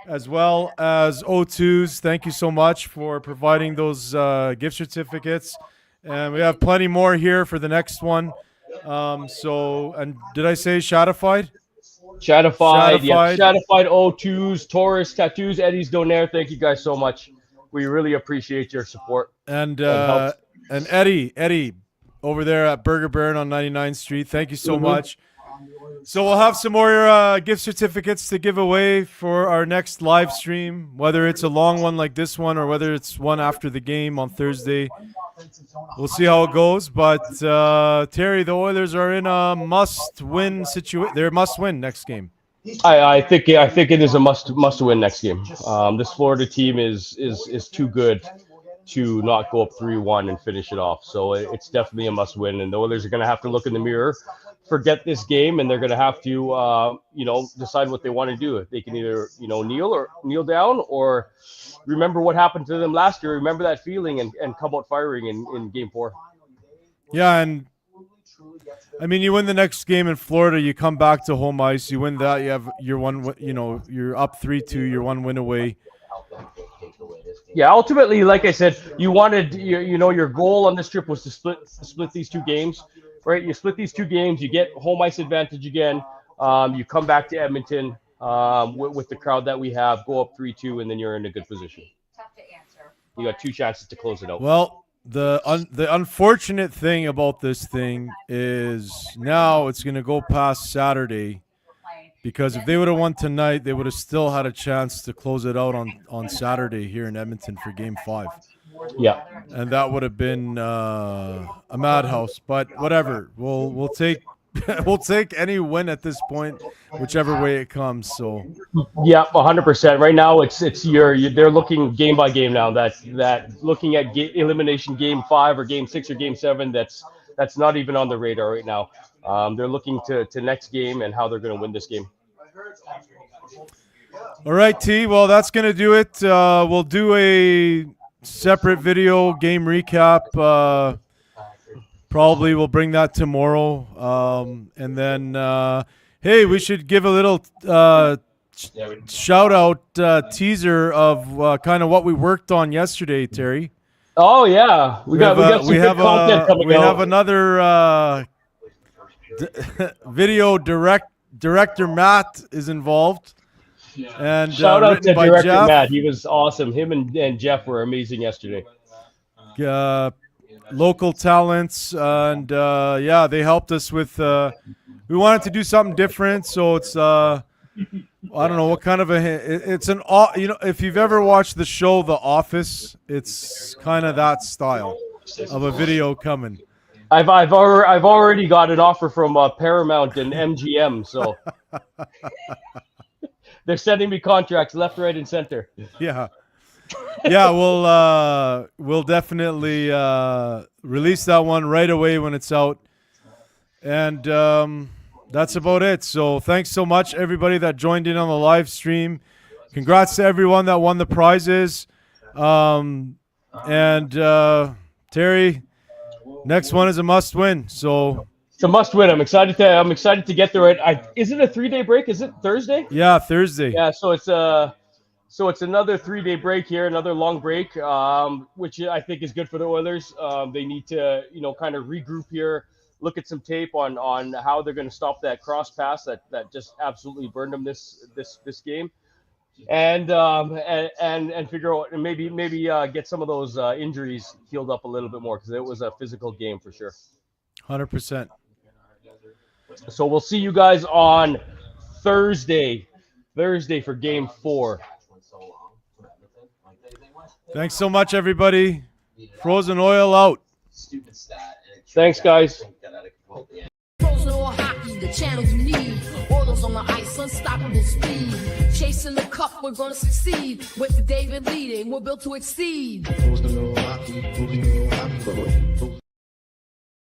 Speaker 15: as well as O2s. Thank you so much for providing those gift certificates. And we have plenty more here for the next one. And did I say Shadified?
Speaker 2: Shadified, yeah. Shadified O2s, Taurus, Tattoos, Eddie's Donaire. Thank you guys so much. We really appreciate your support.
Speaker 15: And Eddie over there at Burger Baron on 99th Street. Thank you so much. So we'll have some more gift certificates to give away for our next live stream, whether it's a long one like this one or whether it's one after the game on Thursday. We'll see how it goes. But Terry, the Oilers are in a must-win situation. They're must-win next game.
Speaker 2: I think it is a must-win next game. This Florida team is too good to not go up 3-1 and finish it off. So it's definitely a must-win, and the Oilers are going to have to look in the mirror, forget this game, and they're going to have to decide what they want to do. They can either kneel down or remember what happened to them last year. Remember that feeling and come out firing in Game 4.
Speaker 15: Yeah, and I mean, you win the next game in Florida, you come back to home ice, you win that, you have your one, you're up 3-2, you're 1 win away.
Speaker 2: Yeah, ultimately, like I said, you wanted your goal on this trip was to split these 2 games, right? You split these 2 games, you get home ice advantage again. You come back to Edmonton with the crowd that we have, go up 3-2, and then you're in a good position. You got 2 chances to close it out.
Speaker 15: Well, the unfortunate thing about this thing is now it's going to go past Saturday, because if they would have won tonight, they would have still had a chance to close it out on Saturday here in Edmonton for Game 5.
Speaker 2: Yeah,
Speaker 15: and that would have been a madhouse. But whatever, we'll take we'll take any win at this point, whichever way it comes. So
Speaker 2: yeah, 100%. Right now, they're looking game by game now. That looking at elimination Game 5 or Game 6 or Game 7. That's not even on the radar right now. They're looking to next game and how they're going to win this game.
Speaker 15: All right, T. Well, that's going to do it. We'll do a separate video game recap. Probably we'll bring that tomorrow. And then, hey, we should give a little shout out teaser of kind of what we worked on yesterday, Terry.
Speaker 2: Oh yeah, we got some good content coming out.
Speaker 15: We have another video director Matt is involved. And
Speaker 2: shout out to director
Speaker 15: Jeff.
Speaker 2: Matt. He was awesome. Him and Jeff were amazing yesterday.
Speaker 15: Local talents, and yeah, they helped us with. We wanted to do something different, so it's I don't know what kind of it's an if you've ever watched the show The Office, it's kind of that style of a video coming.
Speaker 2: I've already got an offer from Paramount and MGM, so they're sending me contracts left, right, and center.
Speaker 15: Yeah. Yeah, we'll definitely release that one right away when it's out. And that's about it. So thanks so much, everybody that joined in on the live stream. Congrats to everyone that won the prizes. And Terry, next one is a must-win. So
Speaker 2: it's a must-win. I'm excited to get there. Is it a 3-day break? Is it Thursday?
Speaker 15: Yeah, Thursday.
Speaker 2: Yeah, so it's another 3-day break here, another long break, which I think is good for the Oilers. They need to, kind of regroup here, look at some tape on how they're going to stop that cross pass that just absolutely burned them this game, and figure out and maybe get some of those injuries healed up a little bit more, because it was a physical game for sure.
Speaker 15: 100%.
Speaker 2: So we'll see you guys on Thursday for Game 4.
Speaker 15: Thanks so much, everybody. Frozen Oil out.
Speaker 6: Stupid stat, and it
Speaker 2: Thanks, guys.
Speaker 18: Or hockey, the channel you need. Oilers on the ice, unstoppable speed. Chasing the cup, we're gonna succeed. With David leading, we're built to exceed.